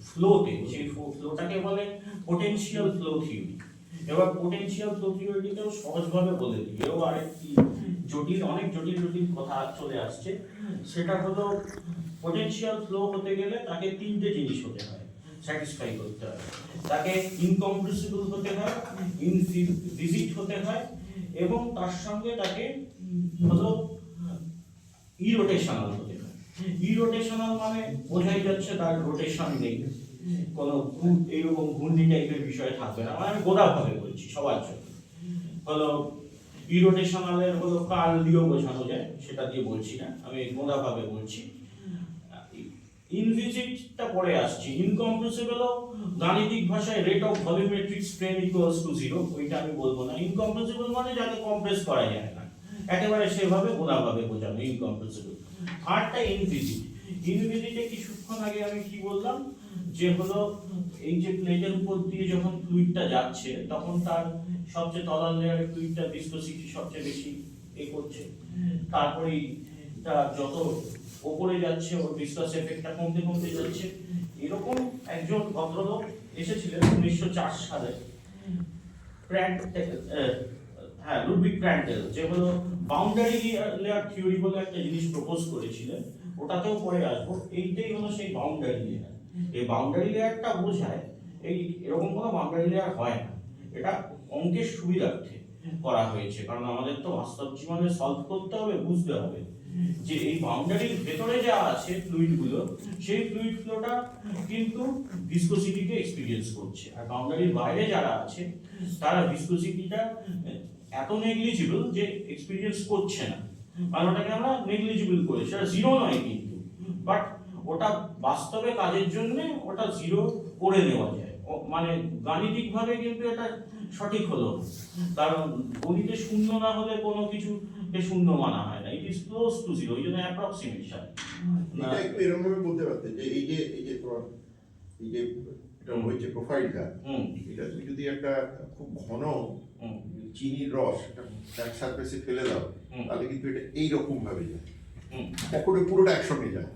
ফ্লোতে, যে ফ্লোটাকে বলে পোটেনশিয়াল ফ্লো থিওরি। এবার পোটেনশিয়াল ফ্লো থিওরিটাকেও সহজভাবে বলে দিই, এও আরেকটি অনেক জটিল কথা চলে আসছে। সেটা হলো পোটেনশিয়াল ফ্লো হতে গেলে তাকে তিনটে জিনিস হতে হয়, স্যাটিসফাই করতে হয়। তাকে ইনকম্প্রেসিবল হতে হয়, ইনভিজিট হতে হয়, এবং তার সঙ্গে তাকে হলো ইরোটেশনাল হতে হয়। ইরোটেশনাল মানে বোঝাই যাচ্ছে তার রোটেশন নেই, কোনো এইরকম ঘূর্ণি টাইপের বিষয় থাকবে না। মানে আমি গোদাভাবে বলছি সবার জন্য। হলো ইরোটেশনালের হলো কার্ল দিয়েও বোঝানো যায়, সেটা দিয়ে বলছি না, আমি গোদাভাবে বলছি। ইনভিজিটটা পরে আসছি। ইনকম্প্রেসিবল গাণিতিক ভাষায় rate of volumetric strain equals to 0, ওইটা আমি বলবো না। ইনকম্প্রেসিবল মানে যাকে কম্প্রেস করা যায় না, একেবারে সেভাবে গোদাভাবে বোঝানো ইনকম্প্রেসিবল। আরটা ইনভিজিট। ইনভিজিটে কিছুক্ষণ আগে আমি কি বললাম, যে হলো এই যে প্লেটের উপর দিয়ে যখন ফ্লুইডটা যাচ্ছে, তখন তার সবচেয়ে তলার লেয়ারে ফ্লুইডটা ভিসকোসিটি সবচেয়ে বেশি করছে। তারপরে তার যত উপরে যাচ্ছে ওর ভিসকাস এফেক্টটা কমতে যাচ্ছে। এরকম একজন ভদ্রলোক এসেছিলেন 1904 সালে, লুডভিগ প্র্যান্টেল, যে হলো বাউন্ডারি লেয়ার থিওরি বলে একটা জিনিস প্রপোজ করেছিলেন, ওটাতেও পরে আসবো। এইটাই হলো সেই বাউন্ডারি লেয়ার। এই বাউন্ডারি লেয়ারটা বোঝায় এরকম কোনো বাউন্ডারি লেয়ার হয় না, এটা অঙ্কের সুবিধার্থে করা হয়েছে, কারণ আমাদের তো বাস্তব জীবনে সলভ করতে হবে, বুঝতে হবে যে এই বাউন্ডারির ভেতরে যা আছে ফ্লুইড গুলো, সেই ফ্লুইড ফ্লোটা কিন্তু ভিসকোসিটিকে এক্সপেরিয়েন্স করছে, আর বাউন্ডারির বাইরে যারা আছে তারা ভিসকোসিটিটা এত নেগলিজিবল যে এক্সপেরিয়েন্স করছে না। মানে ওটাকে আমরা নেগলিজিবল করি, সেটা জিরো নয় কিন্তু, বাট ওটা বাস্তবে কাজের জন্য ওটা জিরো করে নেওয়া যায়। মানে গাণিতিক ভাবে কিন্তু এটা সঠিক হলো, কারণ গণিতে শূন্য না হলে কোনো কিছু শূন্য মানা হয় না, it is close two zero, এই জন্য অ্যাপ্রক্সিমেশন। এটা একটু এরকম ভাবে বলতে পারতে যে এই যে এটা হচ্ছে প্রোফাইলটা, এটা তুমি যদি একটা খুব ঘন চিনির রস এক সারফেসে ফেলে দাও, তাহলে কিন্তু এটা এইরকম ভাবে যায়, পকেটে পুরোটা একসঙ্গে যায়।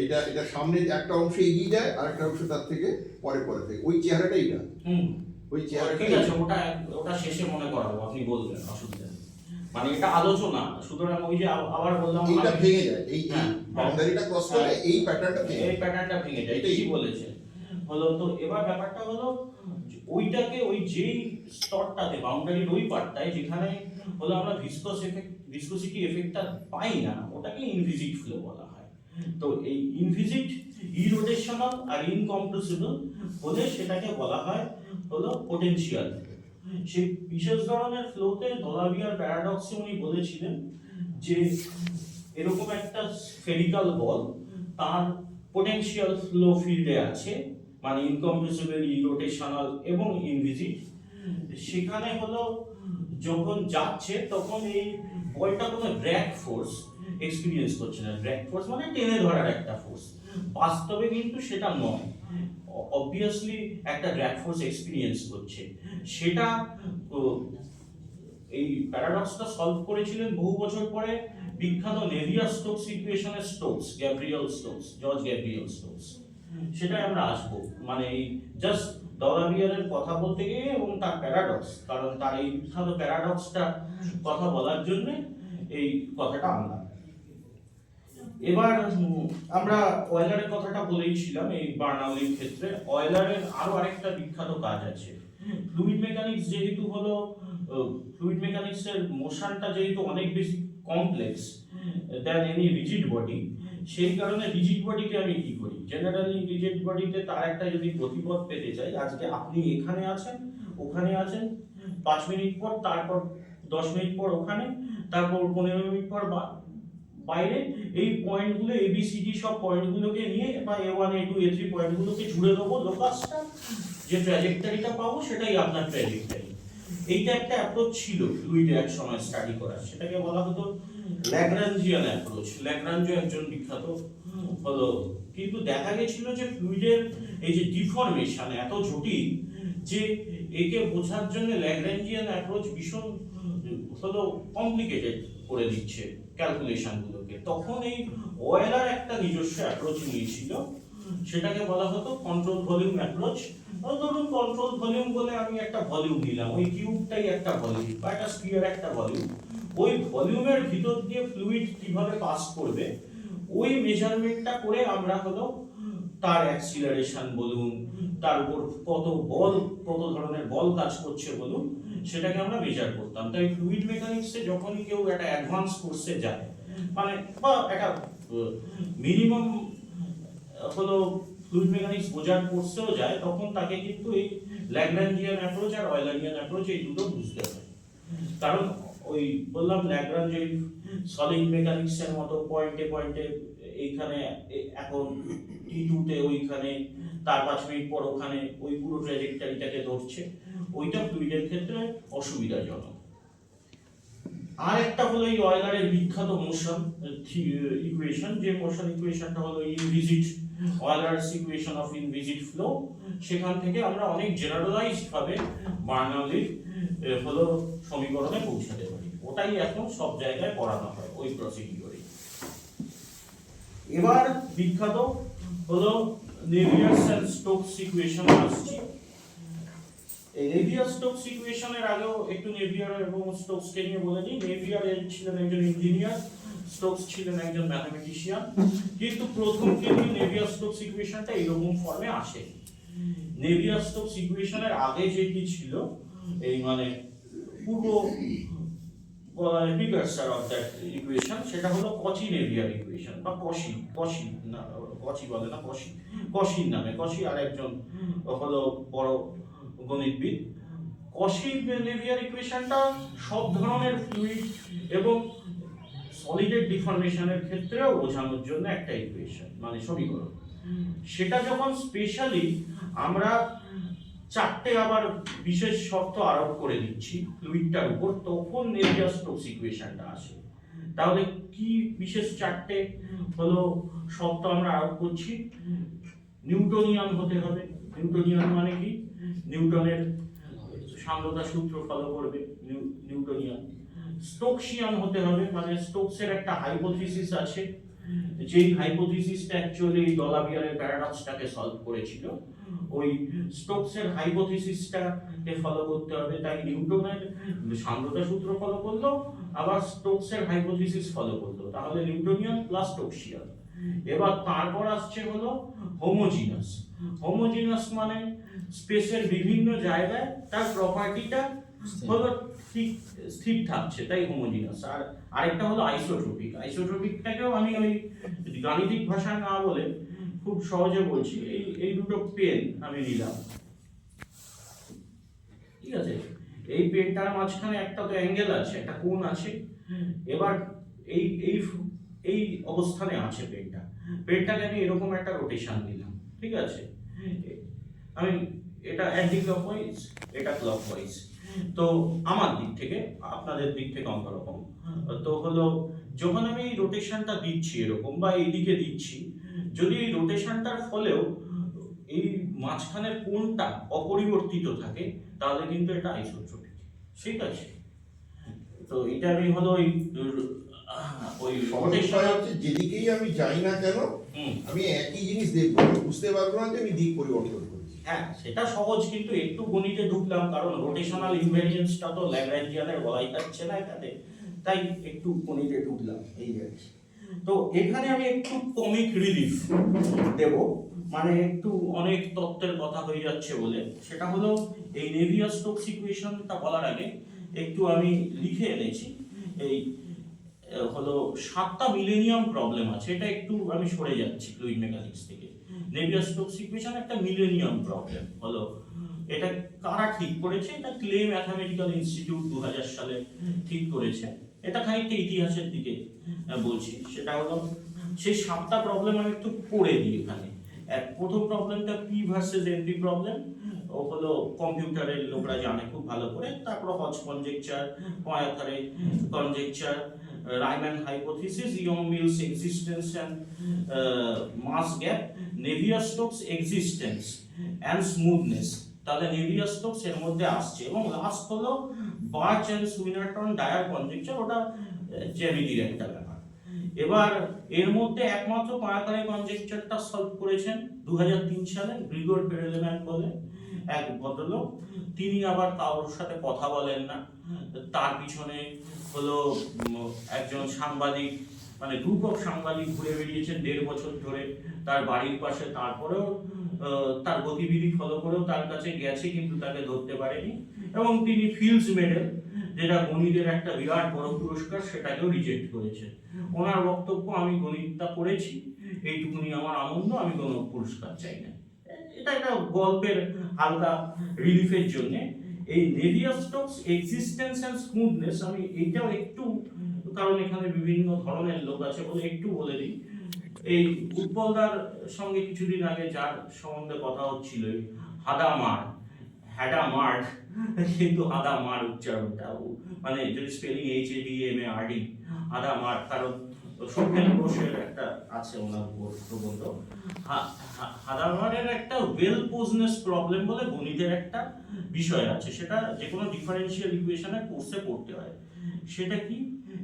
এটা সামনে একটা অংশ এগিয়ে যায়, আর একটা অংশ তার থেকে পরে থেকে, ওই চেহারাটা এইটা, ওই চেহারাটা। ঠিক আছে, ওটা শেষে মনে করাবো, আপনি বলবেন, অসুবিধা নেই। মানে এটা আলোচনা, সুতরাং ওই যে আবার বললাম এইটা ভেঙে যায়, এই বাউন্ডারিটা ক্রস করে এই প্যাটার্নটা ভেঙে যায়, এটাই বলেছে হলো। তো এবার ব্যাপারটা হলো ওইটাকে, ওই যেই স্তরটাতে বাউন্ডারির ওই পার্টটায় যেখানে হলো আমরা ভিসকোসিটি এফেক্টটা পাই না, ওটাকে ইনভিজিট ফ্লো বলা হয়। তো এই ইনভিজিট, ইরোটেশনাল আর ইনকম্প্রেসিবল হলে সেটাকে বলা হয় হলো পোটেনশিয়াল। সেই বিশেষ ধরনের ফ্লোতে ডলাবিয়ার প্যারাডক্সে উনি বলেছিলেন যে এরকম একটা স্ফেরিক্যাল বল, তার পোটেনশিয়াল ফ্লো ফিল্ডে আছে, মানে ইনকম্প্রেসিবল, ইরোটেশনাল এবং ইনভিজিট। সেখানে হলো যখন যাচ্ছে তখন এই বলটা কোনো ড্র্যাগ ফোর্স এক্সপেরিয়েন্স করছে না। ড্র্যাগ ফোর্স মানে টেনে ধরার একটা ফোর্স, বাস্তবে কিন্তু সেটা নয়, অবভিয়াসলি একটা ড্র্যাগ ফোর্স এক্সপেরিয়েন্স করছে। সেটা এই প্যারাডক্সটা সলভ করেছিলেন বহু বছর পরে বিখ্যাত নেভিয়ার-স্টোকস ইকুয়েশনের স্টোকস, জর্জ গ্যাব্রিয়েল স্টোকস। সেটাই আমরা আসবো, মানে এই জাস্ট ডলাবিয়ারের কথা বলতে গিয়ে এবং তার প্যারাডক্স, কারণ তার এই বিখ্যাত প্যারাডক্সটা কথা বলার জন্য এই কথাটা আমরা এবার আমরা অয়েলারের কথাটা বলেইছিলাম। এই বার্নাউলির ক্ষেত্রে অয়েলারের আরো আরেকটা বিখ্যাত কাজ আছে। ফ্লুইড মেকানিক্স যেহেতু হলো, ফ্লুইড মেকানিক্সের মোশনটা যেহেতু অনেক বেশি complex than any rigid body, সেই কারণে রিজিড বডিকে আমি কি করি, জেনারেলি রিজিড বডিতে তার একটা যদি গতিপথ পেতে চাই, আজকে আপনি এখানে আছেন, ওখানে আছেন, 5 মিনিট পর, তারপর 10 মিনিট পর ওখানে, তারপর 15 মিনিট পর বাইরে, এই পয়েন্টগুলো ABCD সব পয়েন্টগুলোকে নিয়ে বা A1 A2 A3 পয়েন্টগুলোকে জুড়ে দেবো লোকাসটা, যে ট্র্যাজেক্টরিটা পাবো সেটাই আপনার ট্র্যাজেক্টরি। এইটা একটা অ্যাপ্রোচ ছিল ফ্লুইডে এক সময় স্টাডি করার, সেটাকে বলা হতো ল্যাগ্রাঞ্জিয়ান অ্যাপ্রোচ। ল্যাগ্রাঞ্জ একজন বিখ্যাত হলো, কিন্তু দেখা গেছিল যে ফ্লুইডের এই যে ডিফর্মেশন এত জটিল যে একে বোঝার জন্য ল্যাগ্রাঞ্জিয়ান অ্যাপ্রোচ ভীষণ হলো কমপ্লিকেটেড করে দিচ্ছে ক্যালকুলেশনগুলোকে। তখন এই ওয়েলার একটা নিজস্ব অ্যাপ্রোচ নিয়েছিল, সেটাকে বলা হতো কন্ট্রোল ভলিউম অ্যাপ্রোচ। ধরুন কন্ট্রোল ভলিউম বলে আমি একটা ভলিউম নিলাম, ওই কিউবটাই একটা ভলিউম বা একটা স্ফিয়ার একটা ভলিউম। ওই ভলিউমের ভিতর দিয়ে ফ্লুইড কিভাবে পাস করবে ওই মেজারমেন্টটা করে আমরা হলো তার অ্যাক্সিলারেশন বলুন, তার উপর কত ধরনের বল কাজ করছে বলুন, সেটাকে আমরা মেজার করতাম। তাই ফ্লুইড মেকানিক্সে যখনই কেউ একটা অ্যাডভান্স কোর্সে যায়, মানে বা একটা মিনিমাম হলো ফ্লুইড মেকানিক্স বোঝার কোর্সেও যায়, তখন তাকে কিন্তু এই ল্যাগ্রাঞ্জিয়ান অ্যাপ্রোচ আর অয়েলারিয়ান অ্যাপ্রোচ এই দুটো বুঝতে হয়। কারণ ওই বললাম ল্যাগ্রাঞ্জ ওই সলিড মেকানিক্সের মতো পয়েন্টে পয়েন্টে এইখানে এখন T2 তে ওইখানে তার 5 মিনিট পর ওখানে ওই পুরো ট্র্যাজেক্টরিটাকে ধরছে, ওইটা ফ্লুইডের ক্ষেত্রে অসুবিধাজনক। আর একটা হলো এই অয়েলারের বিখ্যাত মোশন ইকুয়েশন, যে মোশন ইকুয়েশনটা হলো ইনভিজিট অয়েলারস ইকুয়েশন অফ ইনভিজিট ফ্লো। সেখান থেকে আমরা অনেক জেনারেলাইজড ভাবে বার্নৌলির হলো সমীকরণে পৌঁছাতে পারি। ওটাই এখন সব জায়গায় পড়ানো হয় ওই প্রসিডিউরে। এবার বিখ্যাত হলো নেভিয়ার এন্ড স্টোকস ইকুয়েশন আসছে। এই নেভিয়ার স্টোকস ইকুয়েশনের আগেও একটু নেভিয়ার এবং স্টোকসকে নিয়ে বলে নিই। নেভিয়ার ছিলেন একজন ইঞ্জিনিয়ার, স্টোকস ছিলেন একজন ম্যাথমেটিশিয়ান, কিন্তু প্রথম কিন্তু নেভিয়ার স্টোকস ইকুয়েশনটা এরকম ফর্মে আসে। নেভিয়ার স্টোকস ইকুয়েশনের আগে যেটি ছিল এই মানে পুরো প্রিকারসর অফ দ্যাট ইকুয়েশন, সেটা হলো কচি-নেভিয়ার ইকুয়েশন বা কশির নামে। কশি আর একজন হলো বড় গণিতবিদ। কশি-নেভিয়ার ইকুয়েশনটা সব ধরনের ফ্লুইড এবং সলিডের ডিফর্মেশনের ক্ষেত্রেও বোঝানোর জন্য একটা ইকুয়েশন, মানে সমীকরণ। সেটা যখন স্পেশালি আমরা চারটে আবার বিশেষ শর্ত আরোপ করে দিচ্ছি ফ্লুইডটার উপর, তখন নেভিয়ার স্টোকস ইকুয়েশনটা আসে। তাহলে কি বিশেষ চারটে হলো শর্ত আমরা আরোপ করছি? নিউটনিয়ান হতে হবে। নিউটনিয়ান মানে কি? নিউটনের সান্দ্রতা সূত্র ফলো করবে নিউটনিয়ান। স্টোকসিয়ান হতে হবে, মানে স্টোকসের একটা হাইপোথিসিস আছে, যেই হাইপোথিসিসটা অ্যাকচুয়ালি ডলাবিয়ারের প্যারাডক্সটাকে সলভ করেছিল। ওই স্টোকসের হাইপোথিসিসটাকে ফলো করতে হবে। তাই নিউটনের সান্দ্রতা সূত্র ফলো করলো, আবার স্টোকসের হাইপোথিসিস ফলো করলো, তাহলে নিউটনিয়ান প্লাস স্টোকসিয়ান। এবার তারপর আসছে হলো হোমোজিনাস। হোমোজিনাস মানে স্পেসের বিভিন্ন জায়গায় তার প্রপার্টিটা হলো ঠিক স্থির থাকছে, তাই হোমোজিনাস। আর আরেকটা হলো আইসোট্রপিক। আইসোট্রপিকটাকেও আমি ওই গাণিতিক ভাষায় না বলে খুব সহজে বলছি। এই দুটো পেন আমি নিলাম, ঠিক আছে? এই পেনটার মাঝখানে একটা তো অ্যাঙ্গেল আছে, একটা কোণ আছে। এবার এই এই এই অবস্থানে আছে পেনটাকে আমি এরকম একটা রোটেশন দিলাম, ঠিক আছে? আমি এটা অ্যান্টি ক্লকওয়াইজ, এটা ক্লকওয়াইজ। তো আমার দিক থেকে, আপনাদের দিক থেকে অন্যরকম। তো হলো যখন আমি এই রোটেশনটা দিচ্ছি এরকম বা এইদিকে দিচ্ছি, যদি এই রোটেশনটার ফলেও এই মাঝখানের কোণটা অপরিবর্তিত থাকে, তাহলে কিন্তু এটা আইসোট্রপিক, ঠিক আছে? তো এটা আমি হলো ওই সমস্যা হচ্ছে যেদিকেই আমি যাই না কেন আমি একই জিনিস দেখবো, আমি বুঝতে পারবো না যে আমি দিক পরিবর্তন করেছি। হ্যাঁ, সেটা সহজ, কিন্তু একটু গণিতে ঢুকলাম, কারণ রোটেশনাল ইনভ্যারিয়েন্সটা তো ল্যাগ্রাঞ্জিয়ানের বলাই যাচ্ছে না এখানে, তাই একটু গণিতে ঢুকলাম এই আর কি। তো এখানে আমি একটু কমিক রিলিফ দেব, মানে একটু অনেক তত্ত্বের কথা হয়ে যাচ্ছে বলে। সেটা হলো এই নেভিয়ার স্টোকস ইকুয়েশনটা বলার আগে একটু আমি লিখে এনেছি। এই হলো 7টা মিলেনিয়াম প্রবলেম আছে, এটা একটু আমি সরে যাচ্ছি ফ্লুইড মেকানিক্স থেকে। নেভিয়ার স্টোকস ইকুয়েশন একটা মিলেনিয়াম প্রবলেম হলো, এটা কারা ঠিক করেছে? এটা ক্লে ম্যাথমেটিক্যাল ইনস্টিটিউট 2000 সালে ঠিক করেছে। এটা খানিকটা ইতিহাসের দিকে বলছি। সেটা হলো সেই 7টা প্রবলেম আমি একটু পড়ে দিই এখানে। প্রথম প্রবলেমটা পি ভার্সেস এনপি প্রবলেম, ও হলো কম্পিউটারের লোকরা জানে খুব ভালো করে। তারপর Hodge conjecture, Poincaré conjecture, Riemann hypothesis, Yang Mills existence and mass gap, Navier Stokes existence and smoothness. তাহলে নেভিয়ার-স্টোকস এর মধ্যে আসছে, এবং লাস্ট হলো বার্চ অ্যান্ড সুইনারটন-ডায়ার কনজেকচার, ওটা জ্যামিতির একটা ব্যাপার। এবার এর মধ্যে একমাত্র পয়াকারে কনজেকচারটা সলভ করেছেন 2003 সালে গ্রিগর পেরেলম্যান বলে এক ভদ্রলোক। তিনি আবার কারোর সাথে কথা বলেন না, তার পিছনে হলো একজন সাংবাদিক, মানে গ্রুপ অফ সাংবাদিক ঘুরে বেরিয়েছেন 1.5 বছর ধরে তার বাড়ির পাশে, তারপরেও তার গতিবিধি ফলো করেও তার কাছে গেছে, কিন্তু তাকে ধরতে পারেনি। এবং তিনি ফিল্ডস মেডেল, যেটা গণিতের একটা বিরাট বড় পুরস্কার, সেটাকেও রিজেক্ট করেছেন। ওনার বক্তব্য, আমি গণিতটা পড়েছি, এইটুকুনি আমার আনন্দ, আমি কোনো পুরস্কার চাই না। এটা একটা গল্পের হালকা রিলিফের জন্য। এই নেভিয়ার-স্টোকস এক্সিস্টেন্স অ্যান্ড স্মুথনেস, আমি এইটাও একটু, কারণ এখানে বিভিন্ন ধরনের লোক আছে বলে একটু বলে দিই। এই উৎপলদার সঙ্গে কিছুদিন আগে যার সম্বন্ধে কথা হচ্ছিল, হ্যাডামার, কিন্তু হাদামার উচ্চারণটা, মানে যদি স্পেলিং HADMARD, হাদামার, কারণ সত্যেন ঘোষের একটা আছে ওনার প্রবন্ধ। হাদামারের একটা ওয়েল পোজনেস প্রবলেম বলে গণিতের একটা বিষয় আছে, সেটা যে কোনো ডিফারেন্সিয়াল ইকুয়েশনের কোর্সে পড়তে হয়। সেটা কি,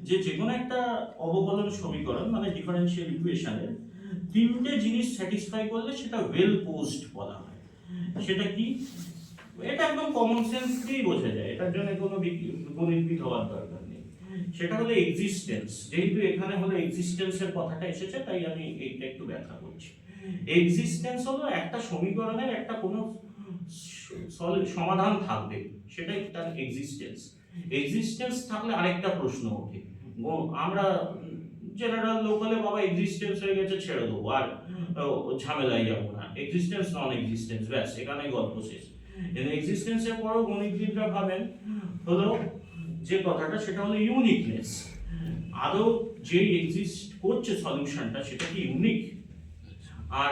যে কোনো একটা অবকলন সমীকরণ, মানে ডিফারেন্সিয়াল ইকুয়েশনের 3টে জিনিস স্যাটিসফাই করলে সেটা ওয়েল পোজড বলা হয়। সেটা কি, এটা একদম কমন সেন্স দিয়েই বোঝা যায়, এটার জন্য কোনো গণিতবিদ হওয়ার দরকার নেই। সেটা হলো এক্সিস্টেন্স। যেহেতু এখানে হলো এক্সিস্টেন্সের কথাটা এসেছে, তাই আমি এইটা একটু ব্যাখ্যা করছি। এক্সিস্টেন্স হলো একটা সমীকরণের একটা কোনো সমাধান থাকবে, সেটাই তার এক্সিস্টেন্স। এক্সিস্টেন্স থাকলে আরেকটা প্রশ্ন ওঠে, আমরা জেনারেল লোকালে বাবা এক্সিস্টেন্স হয়ে গেছে, ছেড়ে দেবো, আর ঝামেলায় যাবো না, এক্সিস্টেন্স নন এক্সিস্টেন্স, ব্যাস এখানে গল্প শেষ। এক্সিস্টেন্সের পরেও গণিতবিদরা ভাবেন হলো যে কথাটা, সেটা হলো ইউনিকনেস। আদৌ যে এক্সিস্ট করছে সলিউশনটা, সেটা কি ইউনিক? আর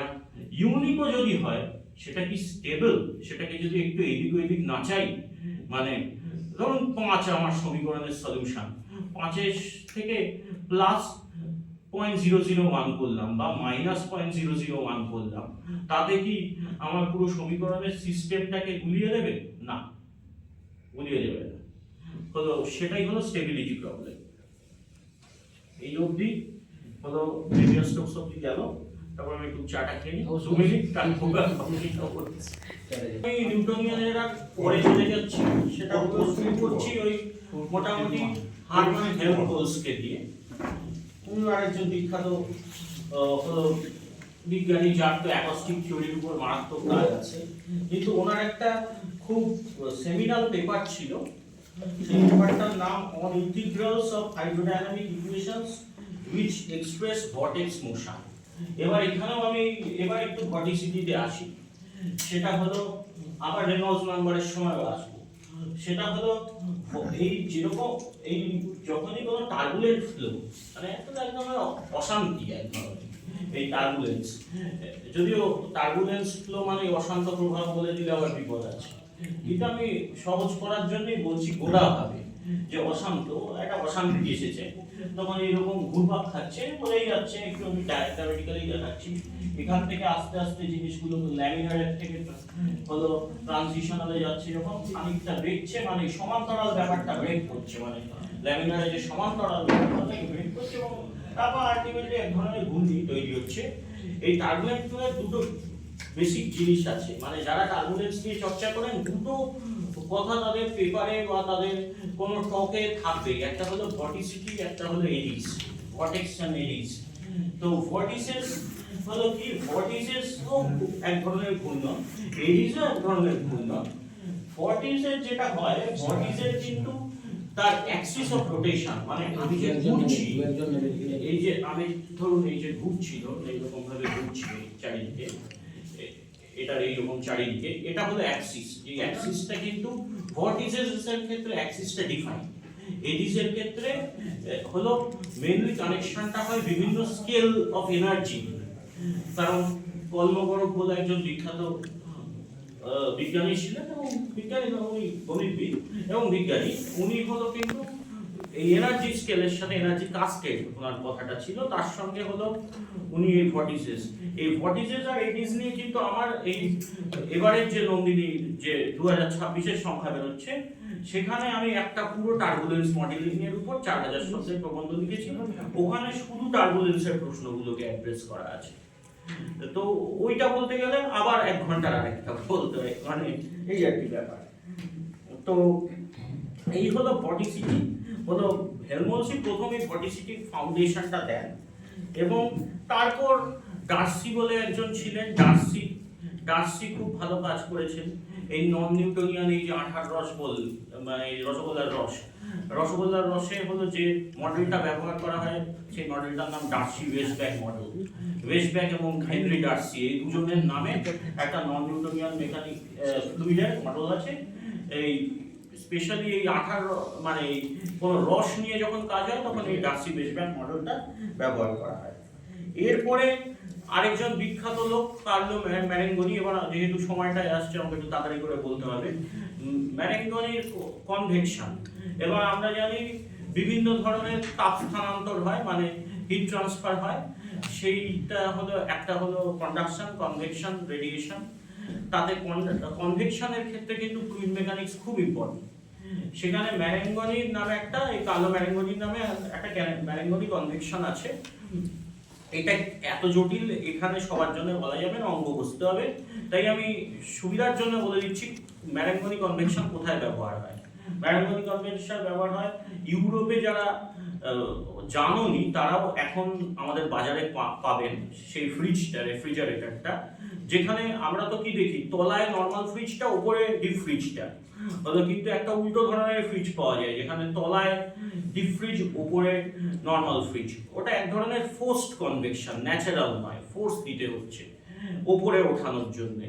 ইউনিকও যদি হয়, সেটা কি স্টেবল? সেটাকে যদি একটু এদিক ওদিক না চাই, মানে ধরুন 5 আমার সমীকরণের সলিউশন, 5 থেকে প্লাস 0.001 করলাম বা মাইনাস 0.001 করলাম, তাতে কি আমার পুরো সমীকরণের সিস্টেমটাকে গুলিয়ে দেবে? না, গুলিয়ে দেবে না। হলো সেটাই হলো স্টেবিলিটি প্রবলেম। এই অবধি হলো নেভিয়ার-স্টোকস অবধি গেল। তারপর আমি একটু চাটা খেয়ে নিই, 2 মিনিট, তারপর আমি নিউটনিয়ানেরা পরে চলে যাচ্ছি। সেটা হলো শুরু করছি ওই মোটামুটি হারমান হেলমহোলটজকে দিয়ে। উনি আরেকজন বিখ্যাত হলো বিজ্ঞানী, যার তো অ্যাকোস্টিক থিওরির উপর মারাত্মক কাজ আছে। কিন্তু ওনার একটা খুব সেমিনাল পেপার ছিল, সেই পেপারটার নাম on integrals of hydrodynamic equations which express vortex motion. এবার এখানেও আমি এবার একটু ভর্টিসিটিতে আসি। সেটা হলো আবার রেনল্ডস নাম্বারের সময় আসবো। সেটা হলো এই যেরকম এই যখনই কোনো টার্বুলেন্ট ফ্লো, মানে একটা একদম অশান্তি এক ধরনের এই টার্বুলেন্স, যদিও টার্বুলেন্স ফ্লো মানে অশান্ত প্রভাব বলে দিলে আবার বিপদ আছে, কিন্তু আমি সহজ করার জন্যই বলছি গোড়াভাবে যে অশান্ত, একটা অশান্তি এসেছে, তখন এইরকম ঘুরপাক খাচ্ছে, বলেই যাচ্ছে। একটু আমি ডায়াগ্রামেটিক্যালি দেখাচ্ছি। এখান থেকে আস্তে আস্তে জিনিসগুলো ল্যামিনারের থেকে হলো ট্রানজিশনালে যাচ্ছে, যখন খানিকটা বেঁকছে, মানে সমান্তরাল ব্যাপারটা ব্রেক করছে, মানে ল্যামিনারে যে সমান্তরাল ব্যাপারটা ব্রেক করছে, এবং তারপর আলটিমেটলি এক ধরনের ঘূর্ণি তৈরি হচ্ছে। এই টার্বুলেন্ট ফ্লোয়ের দুটো বেসিক জিনিস আছে, মানে যারা টার্বুলেন্স নিয়ে চর্চা করেন, দুটো কথা তাদের পেপারে বা তাদের কোনো টকে থাকবে। একটা হলো ভর্টিসিটি, একটা হলো এডিস, ভর্টেক্স এন্ড এডিস। তো ভর্টিসেস হলো কি, ভর্টিসেস তো এক ধরনের ঘূর্ণন, এডিসও এক ধরনের ঘূর্ণন। ভর্টিসের যেটা হয়, ভর্টিসের কিন্তু তার অ্যাক্সিস অফ রোটেশন, মানে আমি যে ঘুরছি, এই যে আমি ধরুন এই যে ঘুরছিল, এইরকম ভাবে ঘুরছি চারিদিকে, এটার এইরকম চারিদিকে, এটা হলো অ্যাক্সিস। এই অ্যাক্সিসটা কিন্তু ভর্টিসেসের ক্ষেত্রে অ্যাক্সিসটা ডিফাইন, এডিসের ক্ষেত্রে হলো মেইনলি কানেকশনটা হয় বিভিন্ন স্কেল অফ এনার্জি। কারণ কলমোগরভ বলে একজন বিখ্যাত বিজ্ঞানী ছিলেন, এবং বিজ্ঞানী উনি গণিতবিদ এবং বিজ্ঞানী। উনি হলো কিন্তু এই এনার্জি স্কেলের সাথে এনার্জি কাস্কেড ওনার কথাটা ছিল, তার সঙ্গে হলো উনি এই ভর্টিসেস আর এডিস নিয়ে কিন্তু আমার এই এবারের যে নন্দিনী যে 2026-এর সংখ্যা বেরোচ্ছে, সেখানে আমি একটা পুরো টার্বুলেন্স মডেলিং এর উপর 4000 শব্দের প্রবন্ধ লিখেছিলাম। ওখানে শুধু টার্বুলেন্সের প্রশ্নগুলোকে অ্যাড্রেস করা আছে। তো ওইটা বলতে গেলে আবার 1 ঘন্টার আরেকটা বলতে হয়, মানে এই আর কি ব্যাপার। তো এই হলো ভর্টিসিটি। হলো হেলমহলৎস প্রথমে ভর্টিসিটি ফাউন্ডেশনটা দেন, এবং তারপর ডার্সি বলে একজন ছিলেন। ডার্সি খুব ভালো কাজ করেছেন। এই নন নিউটনিয়ান এই যে আঠার রস মানে রসগোল্লার রসে হলো যে মডেলটা ব্যবহার করা হয়, সেই মডেলটার নাম ডার্সি ওয়েস্টব্যাক মডেল। ওয়েস্টব্যাক এবং হেনরি ডার্সি এই দুজনের নামে একটা নন নিউটনিয়ান মেকানিক ফ্লুইডের মডেল আছে। এই স্পেশালি এই আঠার মানে কোন রস নিয়ে যখন কাজ হয় তখন এই ডার্সি ওয়েস্টব্যাক মডেলটা ব্যবহার করা হয়। এরপরে আরেকজন বিখ্যাত লোক কার্লো ম্যারেঙ্গনি। এবার যেহেতু সময়টা আসছে আমাকে একটু তাড়াতাড়ি করে বলতে হবে। ম্যারেঙ্গনির কনভেকশন, এবার আমরা জানি বিভিন্ন ধরনের তাপ স্থানান্তর হয়, মানে হিট ট্রান্সফার হয়। সেইটা হলো একটা হলো কন্ডাকশন, কনভেকশন, রেডিয়েশন। তাতে কনভেকশনের ক্ষেত্রে কিন্তু ফ্লুইড মেকানিক্স খুব ইম্পর্টেন্ট। সেখানে ম্যারেঙ্গনির নামে একটা, এই কালো ম্যারেঙ্গনির নামে একটা ম্যারেঙ্গনি কনভেকশন আছে। এটা এত জটিল, এখানে সবার জন্য বলা যাবে না, অঙ্ক বুঝতে হবে। তাই আমি সুবিধার জন্য বলে দিচ্ছি ম্যারেঙ্গনি কনভেকশন কোথায় ব্যবহার হয়। ম্যারেঙ্গনি কনভেকশন ব্যবহার হয় ইউরোপে। যারা জানোনি তারাও এখন আমাদের বাজারে পাবেন সেই ফ্রিজটা, রেফ্রিজারেটরটা, যেখানে আমরা তো কি দেখি তলায় নর্মাল ফ্রিজটা, উপরে ডিপ ফ্রিজটা হলো, কিন্তু একটা উল্টো ধরনের ফ্রিজ পাওয়া যায় যেখানে তলায় ডিপ ফ্রিজ, উপরে নর্মাল ফ্রিজ। ওটা এক ধরনের ফোর্সড কনভেকশন, ন্যাচারাল নয়, ফোর্স দিতে হচ্ছে উপরে ওঠানোর জন্য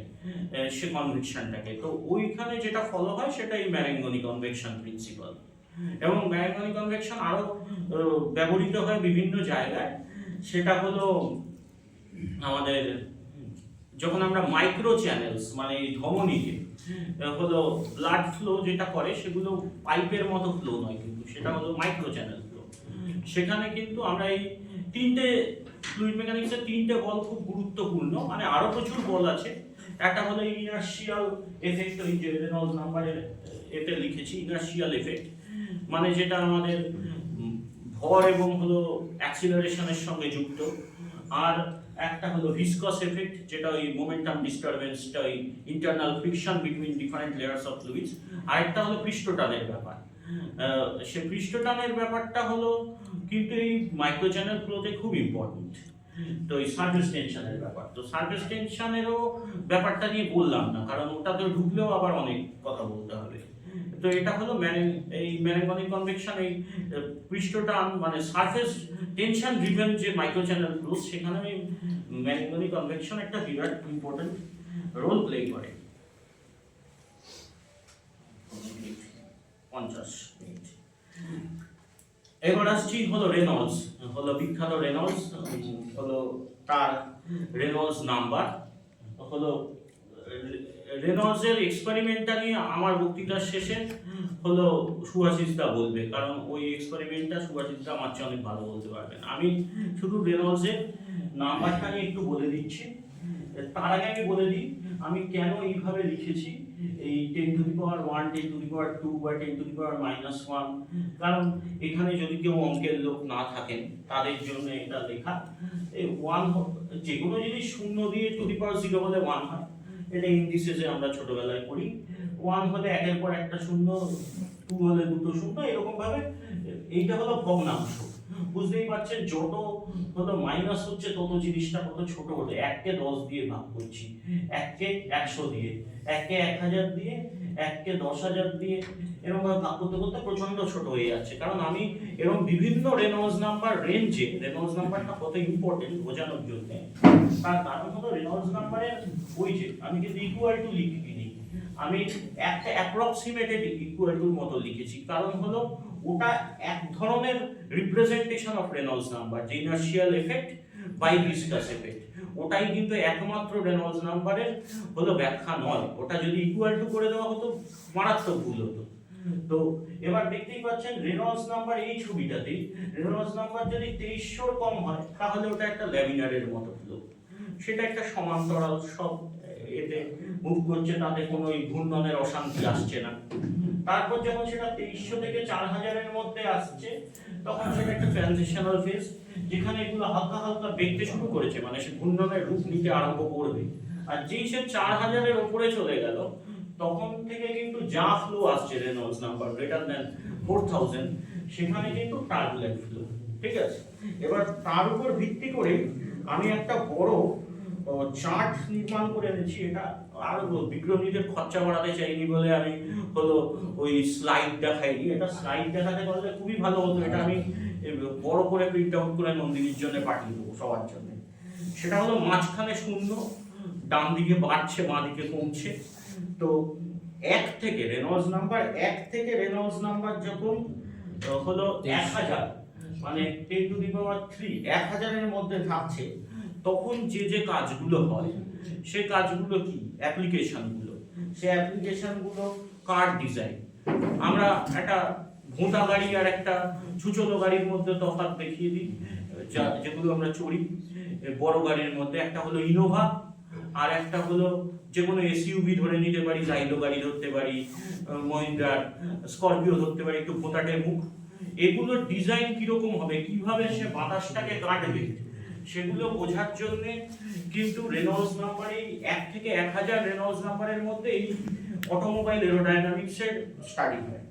সে কনভেকশনটাকে। তো ওইখানে যেটা ফলো হয় সেটাই ম্যারেঙ্গনি কনভেকশন প্রিন্সিপাল। এবং ম্যারেঙ্গনি কনভেকশন আরো ব্যবহৃত হয় বিভিন্ন জায়গায়। সেটা হলো আমাদের যখন আমরা মাইক্রো চ্যানেলস মানে ধমনীতে হলো ব্লাড ফ্লো যেটা করে, সেগুলো পাইপের মতো ফ্লো নয়, কিন্তু সেটা হলো মাইক্রো চ্যানেল ফ্লো। সেখানে কিন্তু আমরা এই তিনটে ফ্লুইড মেকানিক্সের তিনটে বল খুব গুরুত্বপূর্ণ, মানে আরো প্রচুর বল আছে। একটা হলো ইনার্শিয়াল এফেক্ট, ওই যে রেনল্ডস নাম্বারের এতে লিখেছি ইনার্শিয়াল এফেক্ট, মানে যেটা আমাদের ভর এবং হলো অ্যাক্সিলারেশনের সঙ্গে যুক্ত। আর একটা হলো ভিসকস এফেক্ট, যেটা ওই মোমেন্টাম ডিস্টারবেন্সটা, ওই internal friction between different layers of fluids. আর একটা হলো পৃষ্ঠটানের ব্যাপার। সে পৃষ্ঠটানের ব্যাপারটা হলো কিন্তু এই মাইক্রো চ্যানেল ফ্লোতে খুব ইম্পর্টেন্ট। তো এই সারফেস টেনশনের ব্যাপার, তো সারফেস টেনশনেরও ব্যাপারটা নিয়ে বললাম না, কারণ ওটা তো ঢুকলেও আবার অনেক কথা বলতে হবে। তো এটা হলো এই ম্যারেঙ্গনি কনভেকশন, এই পৃষ্ঠটান মানে সারফেস টেনশন ড্রিভেন যে মাইক্রো চ্যানেল ফ্লুস, সেখানে ওই ম্যারেঙ্গনি কনভেকশন একটা বিরাট ইম্পর্টেন্ট রোল প্লে করে। 50 মিনিট। এবার আসছি হলো রেনল্ডস, হলো বিখ্যাত রেনল্ডস, হলো তার রেনল্ডস নাম্বার হলো। রেনল্ডসের এক্সপেরিমেন্টটা নিয়ে আমার বক্তৃতার শেষে হলো সুভাষিস দা বলবে, কারণ ওই এক্সপেরিমেন্টটা সুভাষিস দা আমার চেয়ে অনেক ভালো বলতে পারবেন। আমি শুধু রেনল্ডসের নাম্বারটা নিয়ে একটু বলে দিচ্ছি। তার আগে আমি বলে দিই আমি কেন এইভাবে লিখেছি, এই 10⁻1, 10⁻2 বা 10⁻−1, কারণ এখানে যদি কেউ অঙ্কের লোক না থাকেন তাদের জন্য এটা লেখা। এই 1 যে কোনো জিনিস 0 দিয়ে 2⁻0 হলে 1 হয়, এটা ইন্ডিসেসে আমরা ছোটবেলায় পড়ি। 1 হলে একের পর একটা 0, 2 হলে দুটো 0, এরকম ভাবে। এইটা হলো ভগ্নাংশ, বুঝতেই পারছেন। যত হলো মাইনাস হচ্ছে তত জিনিসটা কত ছোট হলো। 1কে 10 দিয়ে ভাগ করছি, 1কে 100 দিয়ে, 1কে 1000 দিয়ে, 1কে 10,000 দিয়ে, এরকম ভাবে ভাগ করতে করতে প্রচন্ড ছোট হয়ে যাচ্ছে। কারণ আমি এরকম বিভিন্ন রেনল্ডস নাম্বার রেঞ্জে, রেনল্ডস নাম্বারটা কত ইম্পর্টেন্ট বোঝানোর জন্য, তার কারণ হলো রেনল্ডস নাম্বারের ওই যে আমি কিন্তু ইকুয়াল টু লিখিনি, আমি একটা অ্যাপ্রক্সিমেটেড ইকুয়াল টুর মতো লিখেছি। কারণ হলো ওটা এক ধরনের রিপ্রেজেন্টেশন অফ রেনল্ডস নাম্বার, যে inertial effect by viscous effect. ওটাই কিন্তু একমাত্র রেনল্ডস নাম্বারের হলো ব্যাখ্যা নয়। ওটা যদি ইকুয়াল টু করে দেওয়া হতো মারাত্মক ভুল হতো। তো এবার দেখতেই পাচ্ছেন রেনল্ডস নাম্বার এই ছবিটাতে, রেনল্ডস নাম্বার যদি 2300 কম হয় তাহলে ওটা একটা ল্যামিনারের মতো ফ্লো, সেটা একটা সমান্তরাল সব এতে মুভ করছে, তাতে কোনো ঘূর্ণনের অশান্তি আসছে না। তারপর যখন সেটা 2300 থেকে 4000 এর মধ্যে আসছে তখন সেটা একটা ট্রানজিশনাল ফেজ, যেখানে এগুলো হালকা হালকা বেগতে শুরু করেছে, মানে সে ঘূর্ণনের রূপ নিতে আরম্ভ করবে। আর যেই সে 4000 এর উপরে চলে গেল তখন থেকে কিন্তু যা ফ্লো আসছে রেনল্ডস নাম্বার গ্রেটার দ্যান 4000 সেখানে কিন্তু টার্বুলেন্ট ফ্লো। ঠিক আছে, এবার তার উপর ভিত্তি করে আমি একটা বড় চার্ট নির্মাণ করে এনেছি। এটা আর বিজ্ঞানীদের খরচা বাড়াতে চাইনি বলে আমি হলো ওই স্লাইড দেখাইনি, এটা স্লাইড দেখাতে পারলে খুবই ভালো হতো। এটা আমি বড় করে প্রিন্ট আউট করে নন্দিনীর জন্য পাঠিয়ে দেবো সবার জন্য। সেটা হলো মাঝখানে শূন্য, ডান দিকে বাড়ছে বাঁ দিকে কমছে। তো 1 থেকে রেনল্ডস নাম্বার 1 থেকে রেনল্ডস নাম্বার যখন হলো 1000 মানে 10 টু দি পাওয়ার 3 1000 এর মধ্যে থাকছে তখন যে যে কাজগুলো হয় সেই কাজগুলো কি অ্যাপ্লিকেশনগুলো, সেই অ্যাপ্লিকেশনগুলো কার ডিজাইন। আমরা একটা ভোঁতা গাড়ি আর একটা ছুচলো গাড়ির মধ্যে তফাৎ দেখিয়ে দিই, যেগুলো আমরা চড়ি বড় গাড়ির মধ্যে। একটা হলো ইনোভা আর একটা হলো যে কোনো এসইউভি ধরে নিতে পারি, জাইলো গাড়ি ধরতে পারি, মহিন্দ্রার স্করপিও ধরতে পারি, একটু ভোঁতাটে মুখ। এগুলোর ডিজাইন কিরকম হবে, কিভাবে সে বাতাসটাকে কাটবে, সেগুলো বোঝার জন্য কিন্তু রেনল্ডস নাম্বার এই 1 থেকে 1000 রেনল্ডস নাম্বারের মধ্যে এই অটোমোবাইল এরোডাইনামিক্সের স্টাডি হয়,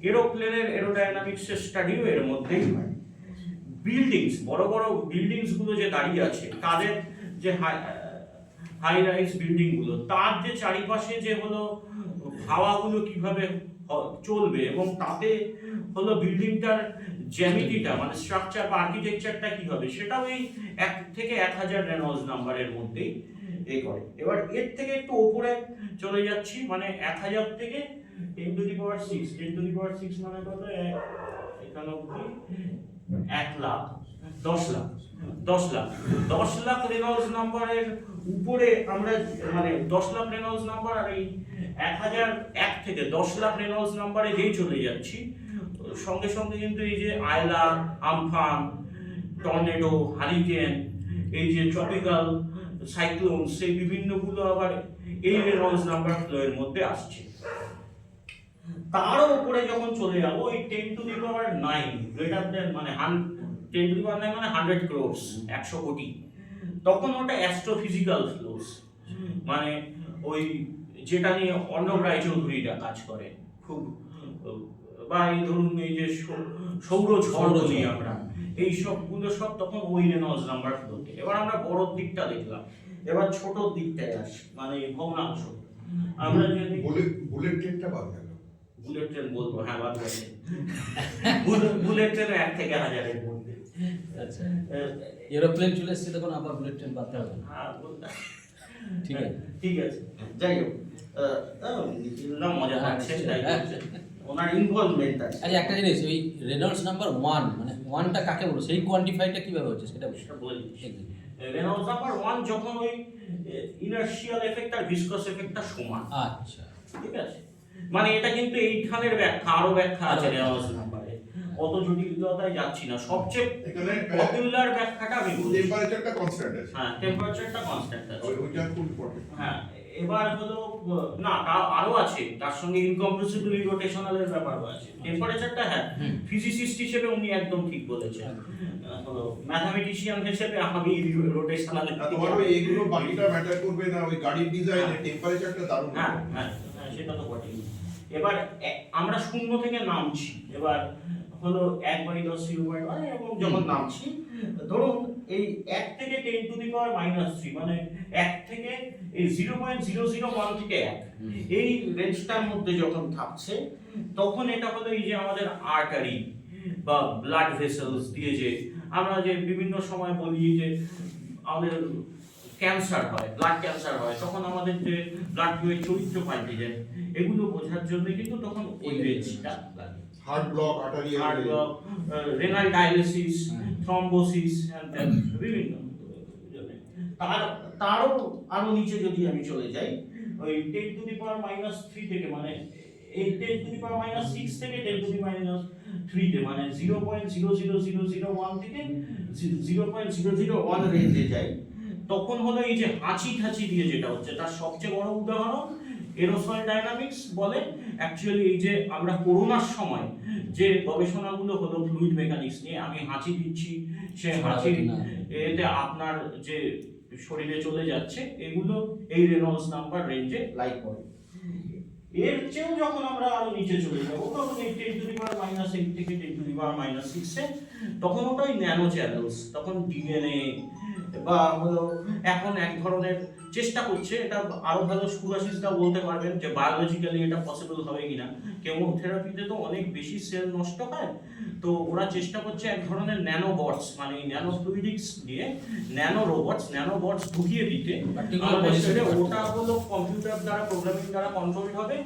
এরোপ্লেনের এরোডাইনামিক্সের স্টাডিও এর মধ্যেই হয়। বিল্ডিংস, বড় বড় বিল্ডিংস গুলো যে দাঁড়িয়ে আছে তাদের যে হাই রাইজ বিল্ডিং গুলো, তার যে চারিপাশে যে হলো হাওয়াগুলো কিভাবে চলবে এবং তাতে হলো বিল্ডিংটার জ্যামিতিটা মানে স্ট্রাকচার বা আর্কিটেকচারটা কি হবে, সেটাও এই 1 থেকে 1000 রেনল্ডস নাম্বারের মধ্যেই এই করে। এবার এর থেকে একটু উপরে চলে যাচ্ছি, মানে 1000 থেকে 10 to the power 6, 10 to the পাওয়ার 6 মানে কত, এখানে অবধি 1 লাখ 10 লাখ 10 লাখ 10 লাখ রেনল্ডস নাম্বারের উপরে আমরা মানে 10 লাখ রেনল্ডস নাম্বার আর এই 1001 থেকে 10 লাখ রেনল্ডস নাম্বারে যেই চলে যাচ্ছি সঙ্গে সঙ্গে কিন্তু এই যে আয়লা, আমফান, টর্নেডো, হারিকেন, এই যে ট্রপিক্যাল সাইক্লোন, সেই বিভিন্নগুলো আবার এই রেনল্ডস নাম্বার ফ্লো এর মধ্যে আসছে। তারও উপরে যখন চলে যাবো ওই 10 to the power 9 greater than মানে 10 টু দি পাওয়ার 9 মানে 100 ক্রোর্স 100 কোটি, তখন ওটা অ্যাস্ট্রোফিজিক্যাল ফ্লোস, মানে ওই যেটা নিয়ে অর্ণব রায়চৌধুরীরা কাজ করে খুব, বা এই ধরুন এই যে সৌরঝড় বলি আমরা, এই সবগুলো সব তখন ওই রেনল্ডস নাম্বার ফ্লোতে। এবার আমরা বড় দিকটা দেখলাম, এবার ছোট দিকটায় আসি, মানে ভগ্নাংশ। আমরা যদি বুলেট ট্রেনটা বাদ গেল, বুলেট ট্রেন বলবো, হ্যাঁ বাদ গেছে, বুলেট ট্রেন 1 থেকে 1000 এর মধ্যে। আচ্ছা, এরোপ্লেন চলে এসেছে তখন আবার বুলেট ট্রেন বাদ হবে না। ঠিক আছে, ঠিক আছে, যাই হোক না মজা লাগছে, তাই ওনার ইনভলভমেন্ট আছে। আচ্ছা, একটা জিনিস, ওই রেনল্ডস নাম্বার 1 মানে 1টা কাকে বলো, সেই কোয়ান্টিফাইটা কিভাবে হচ্ছে সেটা বলি। রেনল্ডস নাম্বার 1 যখন ওই ইনার্শিয়াল এফেক্ট আর ভিসকস এফেক্টটা সমান। আচ্ছা, ঠিক আছে, মানে এটা কিন্তু এইখানের ব্যাখ্যা, আরো ব্যাখ্যা আছে রেনল্ডস নাম্বারে, অত জটিলতায় যাচ্ছি না। সবচেয়ে এখানে পপুলার ব্যাখ্যাটা আমি বলছি, টেম্পারেচারটা কনস্ট্যান্ট আছে। হ্যাঁ টেম্পারেচারটা কনস্ট্যান্ট আছে, ওইটা খুব ইম্পর্টেন্ট। হ্যাঁ এবার হলো না আরো আছে, তার সঙ্গে ইনকম্প্রেসিবলি রোটেশনাল এর ব্যাপারও আছে। টেম্পারেচারটা হ্যাঁ ফিজিসিস্ট হিসেবে উনি একদম ঠিক বলেছেন, হলো ম্যাথমেটিশিয়ান হিসেবে আমি রোটেশনাল তোমার ওই এইগুলো বাকিটা ম্যাটার করবে না, ওই গাড়ির ডিজাইনে টেম্পারেচারটা দারুণ। হ্যাঁ হ্যাঁ সেটা তো বটেই। এবার আমরা শূন্য থেকে নামছি, এবার হলো 1/10 U/1 এবং যখন নামছি ধরুন এই 1 থেকে 10 টু দি পাওয়ার -3 মানে 1 থেকে এই 0.001 থেকে 1 এই রেঞ্জটার মধ্যে যখন থাকছে তখন এটা হলো এই যে আমাদের আর্টারি বা ব্লাড ভেসেলস দিয়ে যে আমরা যে বিভিন্ন সময় বলি যে আমাদের ক্যান্সার হয়, ব্লাড ক্যান্সার হয়, তখন আমাদের যে ব্লাড গ্রুপের চরিত্র পাল্টে যায়, এগুলো বোঝার জন্য কিন্তু তখন ওই রেঞ্জটা লাগে। Heart block, arterial heart block, renal dialysis, thrombosis, বিভিন্ন। তারও আরো নিচে যদি আমি চলে যাই, ওই 10 টু দি পাওয়ার -3 থেকে, মানে এই 10 টু দি পাওয়ার -6 থেকে 10 টু দি -3 তে, মানে 0.00001 থেকে 0.001 রেঞ্জে যাই, তখন হলো এই যে হাঁচি ঠাচি দিয়ে যেটা হচ্ছে তার সবচেয়ে বড় উদাহরণ এরোসল ডায়নামিক্স বলে। অ্যাকচুয়ালি এই যে আমরা করোনার সময় যে গবেষণাগুলো হলো ফ্লুইড মেকানিক্স নিয়ে, আমি হাঁচি দিচ্ছি, সে হাঁচি এতে আপনার যে শরীরে চলে যাচ্ছে, এগুলো এই রেনল্ডস নাম্বার রেঞ্জে লাই করে। এর চেয়েও যখন আমরা আরো নিচে চলে যাবো, তখন এই 10 টু দি পাওয়ার -8 থেকে 10 টু দি পাওয়ার -6 এ, তখন ওটাই ন্যানো চ্যানেলস, তখন ডিএনএ বা হলো এখন এক ধরনের চেষ্টা করছে, এটা আরো ভালো সুভাষিসদা বলতে পারবেন যে বায়োলজিক্যালি এটা পসিবল হবে কিনা। কেমোথেরাপিতে তো অনেক বেশি সেল নষ্ট হয়, তো ওরা চেষ্টা করছে এক ধরনের ন্যানোবটস, মানে ন্যানো ফ্লুইডিক্স দিয়ে ন্যানো রোবটস ঢুকিয়ে দিতে, ওটা হলো কম্পিউটার দ্বারা প্রোগ্রামিং দ্বারা কন্ট্রোল হবে।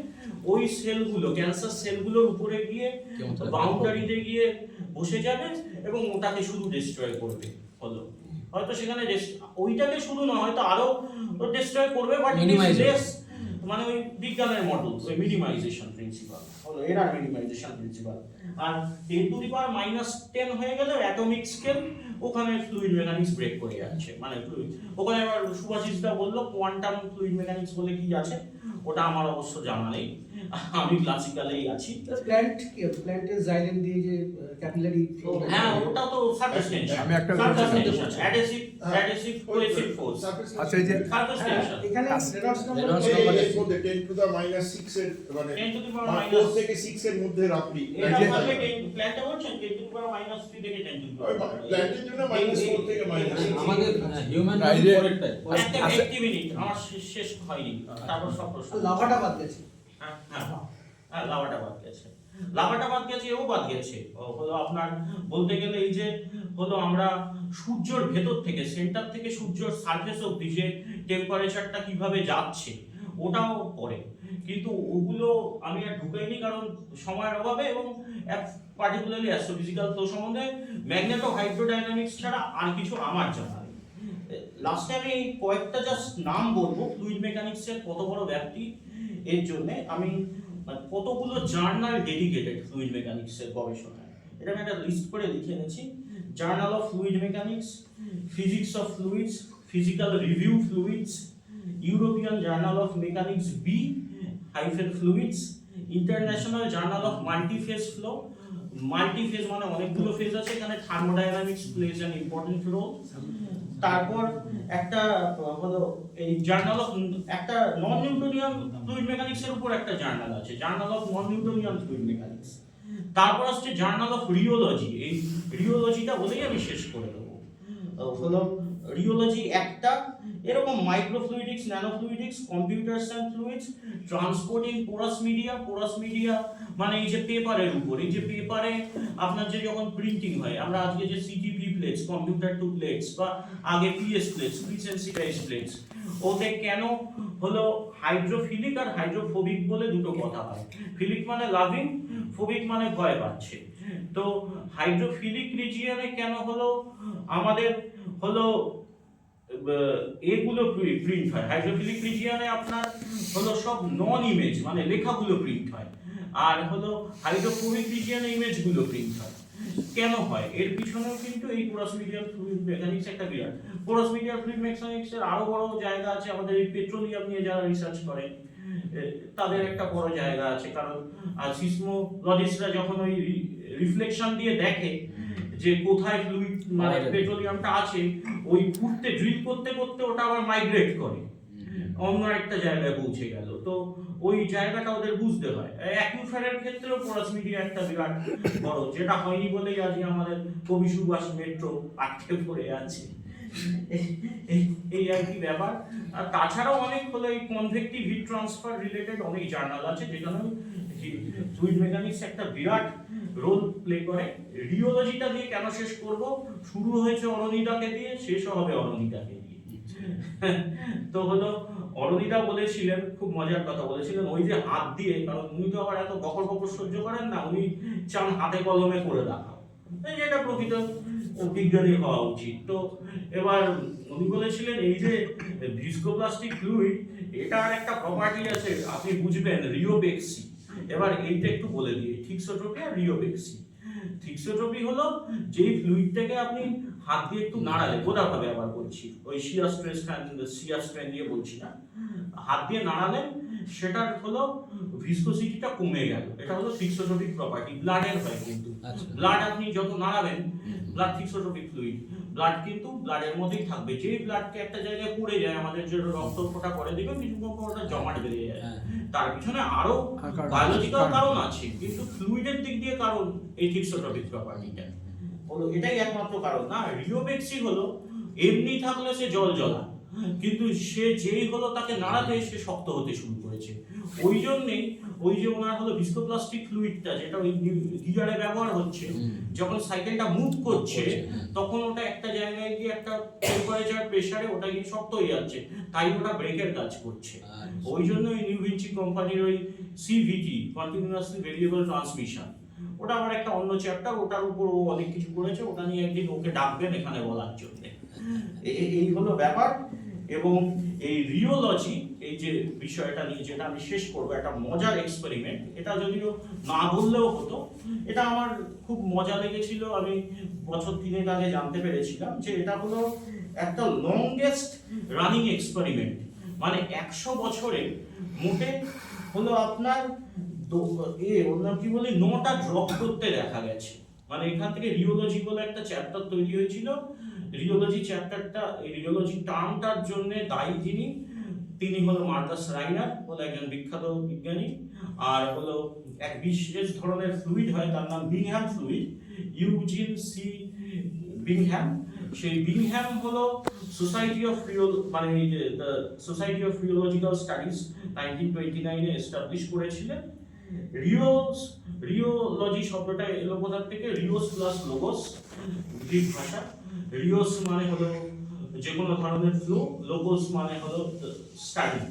ওই সেলগুলো, ক্যান্সার সেলগুলোর উপরে গিয়ে বাউন্ডারিতে গিয়ে বসে যাবে এবং ওটাকে শুধু ডিস্ট্রয় করবে। হলো হয়তো সেখানে ওইটাকে শুধু না, হয়তো আরো ডিস্ট্রয় করবে, বাট লেস, মানে ওই বিজ্ঞানের মডেল, ওই মিনিমাইজেশন প্রিন্সিপাল হলো এরার মিনিমাইজেশন প্রিন্সিপাল। আর 10 টু দি পাওয়ার -10 হয়ে গেল অ্যাটমিক স্কেল, ওখানে ফ্লুইড মেকানিক্স ব্রেক করে যাচ্ছে, মানে ওখানে আবার সুভাষিসদা বললো কোয়ান্টাম ফ্লুইড মেকানিক্স বলে কি আছে, ওটা আমার অবশ্য জানা নেই, আমি ক্লাসিক্যালেই আছি। প্ল্যান্টের জাইলেন দিয়ে যে ক্যাপিলারি, হ্যাঁ ওটা তো সারফেস টেনশন, আমি একটা অ্যাডহেসিভ কোহেসিভ ফোর্স। আচ্ছা, এই যে সারফেস টেনশন এখানে রেনল্ডস নাম্বার এর মধ্যে 10 টু দা -6 এর, মানে 10 টু দি পাওয়ার 4 থেকে 6 এর মধ্যে রাখলি, এটা বলবে 10 প্ল্যান্টে বলছেন 10 টু দি পাওয়ার -3 থেকে 10 টু দি পাওয়ার, প্ল্যান্টের জন্য -4 থেকে -6। আমাদের হিউম্যান এই যে- পরেরটাই একটা মিনিট আমার শেষ হয়নি, তারপর সব প্রশ্ন। লাভাটা বাদ গেছে। হ্যাঁ লাভাটা বাদ গেছে, এও বাদ গেছে। হলো আপনার বলতে গেলে এই যে হলো আমরা সূর্যের ভেতর থেকে, সেন্টার থেকে সূর্যের সারফেস অবধি যে টেম্পারেচারটা কিভাবে যাচ্ছে ওটাও পড়ে, কিন্তু ওগুলো আমি আর ঢুকাইনি কারণ সময়ের অভাবে, এবং পার্টিকুলারলি অ্যাস্ট্রোফিজিক্যাল ফ্লো সম্বন্ধে ম্যাগনেটো হাইড্রোডাইনামিক্স ছাড়া আর কিছু আমার জানা নেই। লাস্টে আমি কয়েকটা জাস্ট নাম বলবো ফ্লুইড মেকানিক্সের কত বড় ব্যাপ্তি, এর জন্য আমি কতগুলো জার্নাল ডেডিকেটেড ফ্লুইড মেকানিক্সের গবেষণায়, এটা আমি একটা লিস্ট করে লিখে এনেছি। Journal of fluid mechanics, physics of fluids, physical review fluids, European journal of mechanics B -fluids, international journal of multiphase flow. Multiphase মানে অনেকগুলো ফেজ আছে, এখানে thermodynamics plays an important role. তারপর একটা হলো এই জার্নাল অফ, একটা নন নিউটনিয়ান ফ্লুইড মেকানিক্স এর উপর একটা জার্নাল আছে, journal of non Newtonian fluid mechanics. তারপর আসছে জার্নাল অফ রিওলজি, এই রিওলজিটা বলেই আমি শেষ করে দেবো। হলো রিওলজি একটা, এরকম microfluidics, nanofluidics, computers and fluids, transporting porous media মানে এই যে পেপারের উপর, এই যে পেপারে আপনার যে যখন প্রিন্টিং হয়, আমরা আজকে যে CTP plates, computer to plates, বা আগে পিএস প্লেটস, প্রিসেন্সিটাইজ প্লেটস, ওতে কেন হলো হাইড্রোফিলিক আর হাইড্রোফোবিক বলে দুটো কথা হয়। ফিলিক মানে লাভিং, ফোবিক মানে ভয় পাচ্ছে। তো হাইড্রোফিলিক রিজিয়নে কেন হলো আমাদের হলো এগুলো প্রিন্ট হয়, হাইড্রোফিলিক রিজিয়নে আপনার হলো সব নন ইমেজ মানে লেখাগুলো প্রিন্ট হয়, আর হলো হাইড্রোফোবিক রিজিয়নে ইমেজগুলো প্রিন্ট হয়। কেন হয় এর পিছনেও কিন্তু এই পোরাস মিডিয়াল ফ্লুইড মেকানিক্স একটা বিরাট, পোরাস মিডিয়াল ফ্লুইড মেকানিক্সের আরো বড় জায়গা আছে, আমাদের এই পেট্রোলিয়াম নিয়ে যারা রিসার্চ করে তাদের একটা বড় জায়গা আছে, কারণ সিসমোলজিস্টরা যখন ওই রিফ্লেকশন দিয়ে দেখে যে কোথায় ফ্লুইড মানে পেট্রোলিয়ামটা আছে, ওই ঘুরতে ড্রিল করতে করতে ওটা আবার মাইগ্রেট করে অন্য একটা জায়গায় পৌঁছে গেল, তো ওই জায়গাটা ওদের বুঝতে হয়। অ্যাকুইফারের ক্ষেত্রেও পোরাস মিডিয়া একটা বিরাট বড়, যেটা হয়নি বলেই আজকে আমাদের কবি সুভাষ মেট্রো আটকে পড়ে আছে, এই আর কি ব্যাপার। আর তাছাড়াও অনেক হলো এই কনভেক্টিভ হিট ট্রান্সফার রিলেটেড অনেক জার্নাল আছে, যেখানে ফ্লুইড মেকানিক্স একটা বিরাট রোল প্লে করে। রিওলজিটা দিয়ে কেন শেষ করব, শুরু হয়েছে অরনিতাকে দিয়ে, শেষও হবে অরনিতাকে দিয়ে। তো হলো অরনিতা বলেছিলেন, খুব মজার কথা বলেছিলেন, ওই যে হাত দিয়ে, কারণ উনি তো আবার এত বকর সহ্য করেন না, উনি চান হাতে কলমে করে রাখা, যেটা প্রকৃত বিজ্ঞানী হওয়া উচিত। তো এবার উনি বলেছিলেন এই যে ভিস্কোপ্লাস্টিক ফ্লুইড, এটার একটা প্রপার্টি আছে, আপনি বুঝবেন, রিওবেক্সি। এবার এইটা একটু বলে দিই, থিক্সোট্রপি আর রিওবেক্সি। থিক্সোট্রপি হলো যেই ফ্লুইডটাকে আপনি হাত দিয়ে একটু নাড়ালে, গোটাভাবে আবার বলছি, ওই শিয়ার স্ট্রেন দিয়ে বলছি না, হাত দিয়ে নাড়ালেন, সেটার হলো ভিসকোসিটিটা কমে গেল, এটা হলো থিক্সোট্রপিক প্রপার্টি। ব্লাডের হয় কিন্তু, ব্লাড আপনি যত নাড়াবেন, ব্লাড থিক্সোট্রপিক ফ্লুইড, ব্লাড কিন্তু ব্লাডের মধ্যেই থাকবে। যেই ব্লাডকে একটা জায়গায় পড়ে যায়, আমাদের যে রক্ত ফোঁটা করে দিবে, কিছুক্ষণ পর ওটা জমাট বেড়ে যায়। তার পিছনে আরো বায়োলজিক্যাল কারণ আছে, কিন্তু ফ্লুইডের দিক দিয়ে কারণ এই থিক্সোট্রপিক প্রপার্টিটা হলো, এটাই একমাত্র কারণ না। রিওবেক্সি হলো এমনি থাকলে সে জল জ্বলা, কিন্তু সে যেই হলো তাকে নাড়াতে সে শক্ত হতে শুরু করেছে। ওই জন্যই ওই যে ওনার হলো ভিস্কোপ্লাস্টিক ফ্লুইডটা, যেটা ওই গিজারে ব্যবহার হচ্ছে, যখন সাইকেলটা মুভ করছে তখন ওটা একটা জায়গায় গিয়ে একটা টেম্পারেচার প্রেসারে ওটা গিয়ে শক্ত হয়ে যাচ্ছে, তাই ওটা ব্রেকের কাজ করছে। ওই জন্য ওই নিউ ভিঞ্চি কোম্পানির ওই সিভিটি, কন্টিনিউয়াসলি ভেরিয়েবল ট্রান্সমিশন, ওটা আবার একটা অন্য চ্যাপ্টার, ওটার উপর ও অনেক কিছু করেছে, ওটা নিয়ে একদিন ওকে ডাকবেন এখানে বলার জন্য। এই হলো ব্যাপার। এবং এই রিওলজি, এই যে বিষয়টা নিয়ে যেটা আমি শেষ করবো, একটা মজার এক্সপেরিমেন্ট, এটা যদিও না বললেও হতো, এটা আমার খুব মজা লেগেছিল, আমি বছর 3 আগে জানতে পেরেছিলাম যে এটা হলো একটা লংগেস্ট রানিং এক্সপেরিমেন্ট, মানে 100 বছরে মোটে হলো আপনার ওর নাম কি বলে 9টা ড্রপ করতে দেখা গেছে। মানে এখান থেকে রিওলজি বলে একটা চ্যাপ্টার তৈরি হয়েছিল। রিওলজি চ্যাপ্টারটা, এই রিওলজি টার্মটার জন্য দায়ী তিনি হলো মার্কাস রাইনার, হলো একজন বিখ্যাত বিজ্ঞানী। আর হলো এক বিশেষ ধরনের ফ্লুইড হয়, তার নাম Bingham fluid, Eugene C Bingham. সেই বিংহ্যাম হলো সোসাইটি অফ রিওলজিক্যাল স্টাডিজ 1929 এ এস্টাবলিশ করেছিলেন। রিওলজি শব্দটা এলো কোথা থেকে? রিওস প্লাস লোগোস, গ্রিক ভাষা। রিওস মানে হলো যে কোনো ধরনের ফ্লো, লোগোস মানে হলো স্টাডি,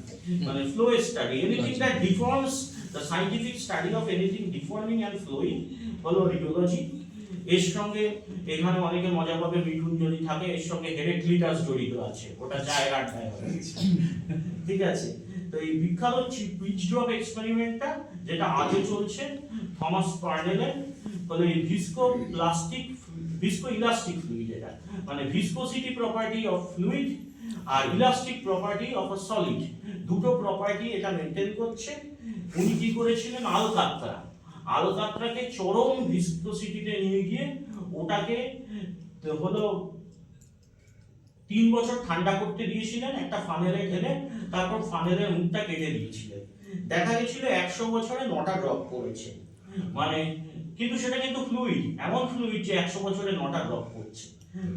মানে flow study, anything that deforms, the scientific study of anything deforming and flowing হলো রিওলজি। এর সঙ্গে এখানে অনেকে মজা পাবে, মিঠুন যদি থাকে, এর সঙ্গে হেরাক্লিটাস জড়িত আছে, ওটা জায়গার ঠিক আছে। তো এই বিখ্যাত পিচ ড্রপ এক্সপেরিমেন্টটা যেটা আজও চলছে, থমাস পার্নেলের হলো এই ভিস্কো-ইলাস্টিক ফ্লুইড, এটা মানে ভিসকোসিটি প্রপার্টি অফ ফ্লুইড আর elastic property of a solid, দুটো প্রপার্টি এটা মেইনটেইন করছে। উনি কি করেছিলেন? আলকাত্রাকে চরম ভিসকোসিটিতে নিয়ে গিয়ে ওটাকে হলো 3 বছর ঠান্ডা করতে দিয়েছিলেন একটা ফানেলে ঢেলে, তারপর ফানেলের মুখটা কেটে দিয়েছিলেন। দেখা গেছিল 100 বছরে 9টা ড্রপ পড়েছে, মানে কিন্তু সেটা কিন্তু ফ্লুইড, এমন ফ্লুইড যে 100 বছরে 9টা ড্রপ পড়ছে।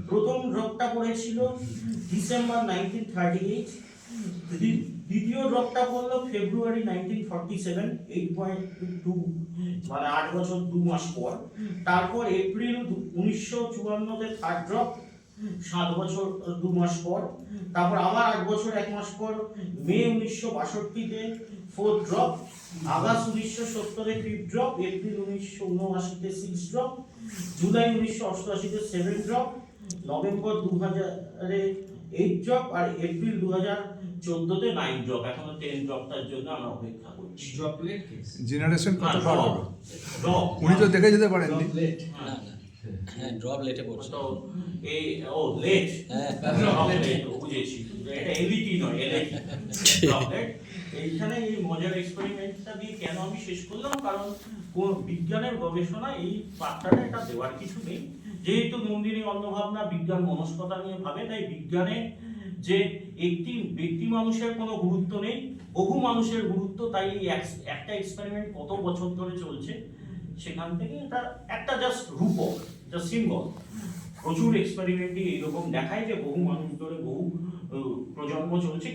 প্রথম ড্রপটা পড়েছিল ডিসেম্বর 1938, দ্বিতীয় ড্রপটা পড়লো ফেব্রুয়ারি 1947, 8.2 মানে 8 বছর 2 মাস পর। তারপর এপ্রিল 1954 তে থার্ড ড্রপ, 7 বছর 2 মাস পর। তারপর আবার 8 বছর 1 মাস পর মে 1962 তে ফোর্থ ড্রপ, আগস্ট 1970 এ ফিফথ ড্রপ, এপ্রিল 1979 তে 6 ড্রপ, জুলাই 1988 তে 7 ড্রপ, নভেম্বর 2000 এ 8 ড্রপ, আর এপ্রিল 2014 তে 9 ড্রপ। এখনো 10 ড্রপটার জন্য আমরা অপেক্ষা করছি। ড্রপলেট কেস, জেনারেশন কত ড্রপ ড্রপ উনি তো দেখে যেতে পারেননি। ড্রপলেট, হ্যাঁ ড্রপ লেটে পড়ছে। তো এই লেট, হ্যাঁ ড্রপলেট বুঝেছি, এটা এলইটি নয়, এলইটি ড্রপলেট। এইখানে এই মজার এক্সপেরিমেন্টটা দিয়ে কেন আমি শেষ করলাম, কারণ কোন বিজ্ঞানের গবেষণা এই পাঠটাটা এটা দেওয়ার কিছু নেই। যেহেতু নন্দিনী অন্নভাবনা বিজ্ঞান মনস্কতা নিয়ে ভাবে, তাই বিজ্ঞানে যে একটি ব্যক্তি মানুষের কোনো গুরুত্ব নেই, বহু মানুষের গুরুত্ব। তাই একটা এক্সপেরিমেন্ট কত বছর ধরে চলছে, সেখান থেকে এটা একটা জাস্ট রূপক, জাস্ট সিম্বল। প্রচুর এক্সপেরিমেন্টই এইরকম দেখায় যে বহু মানুষ ধরে বহু প্রজন্ম চলছে।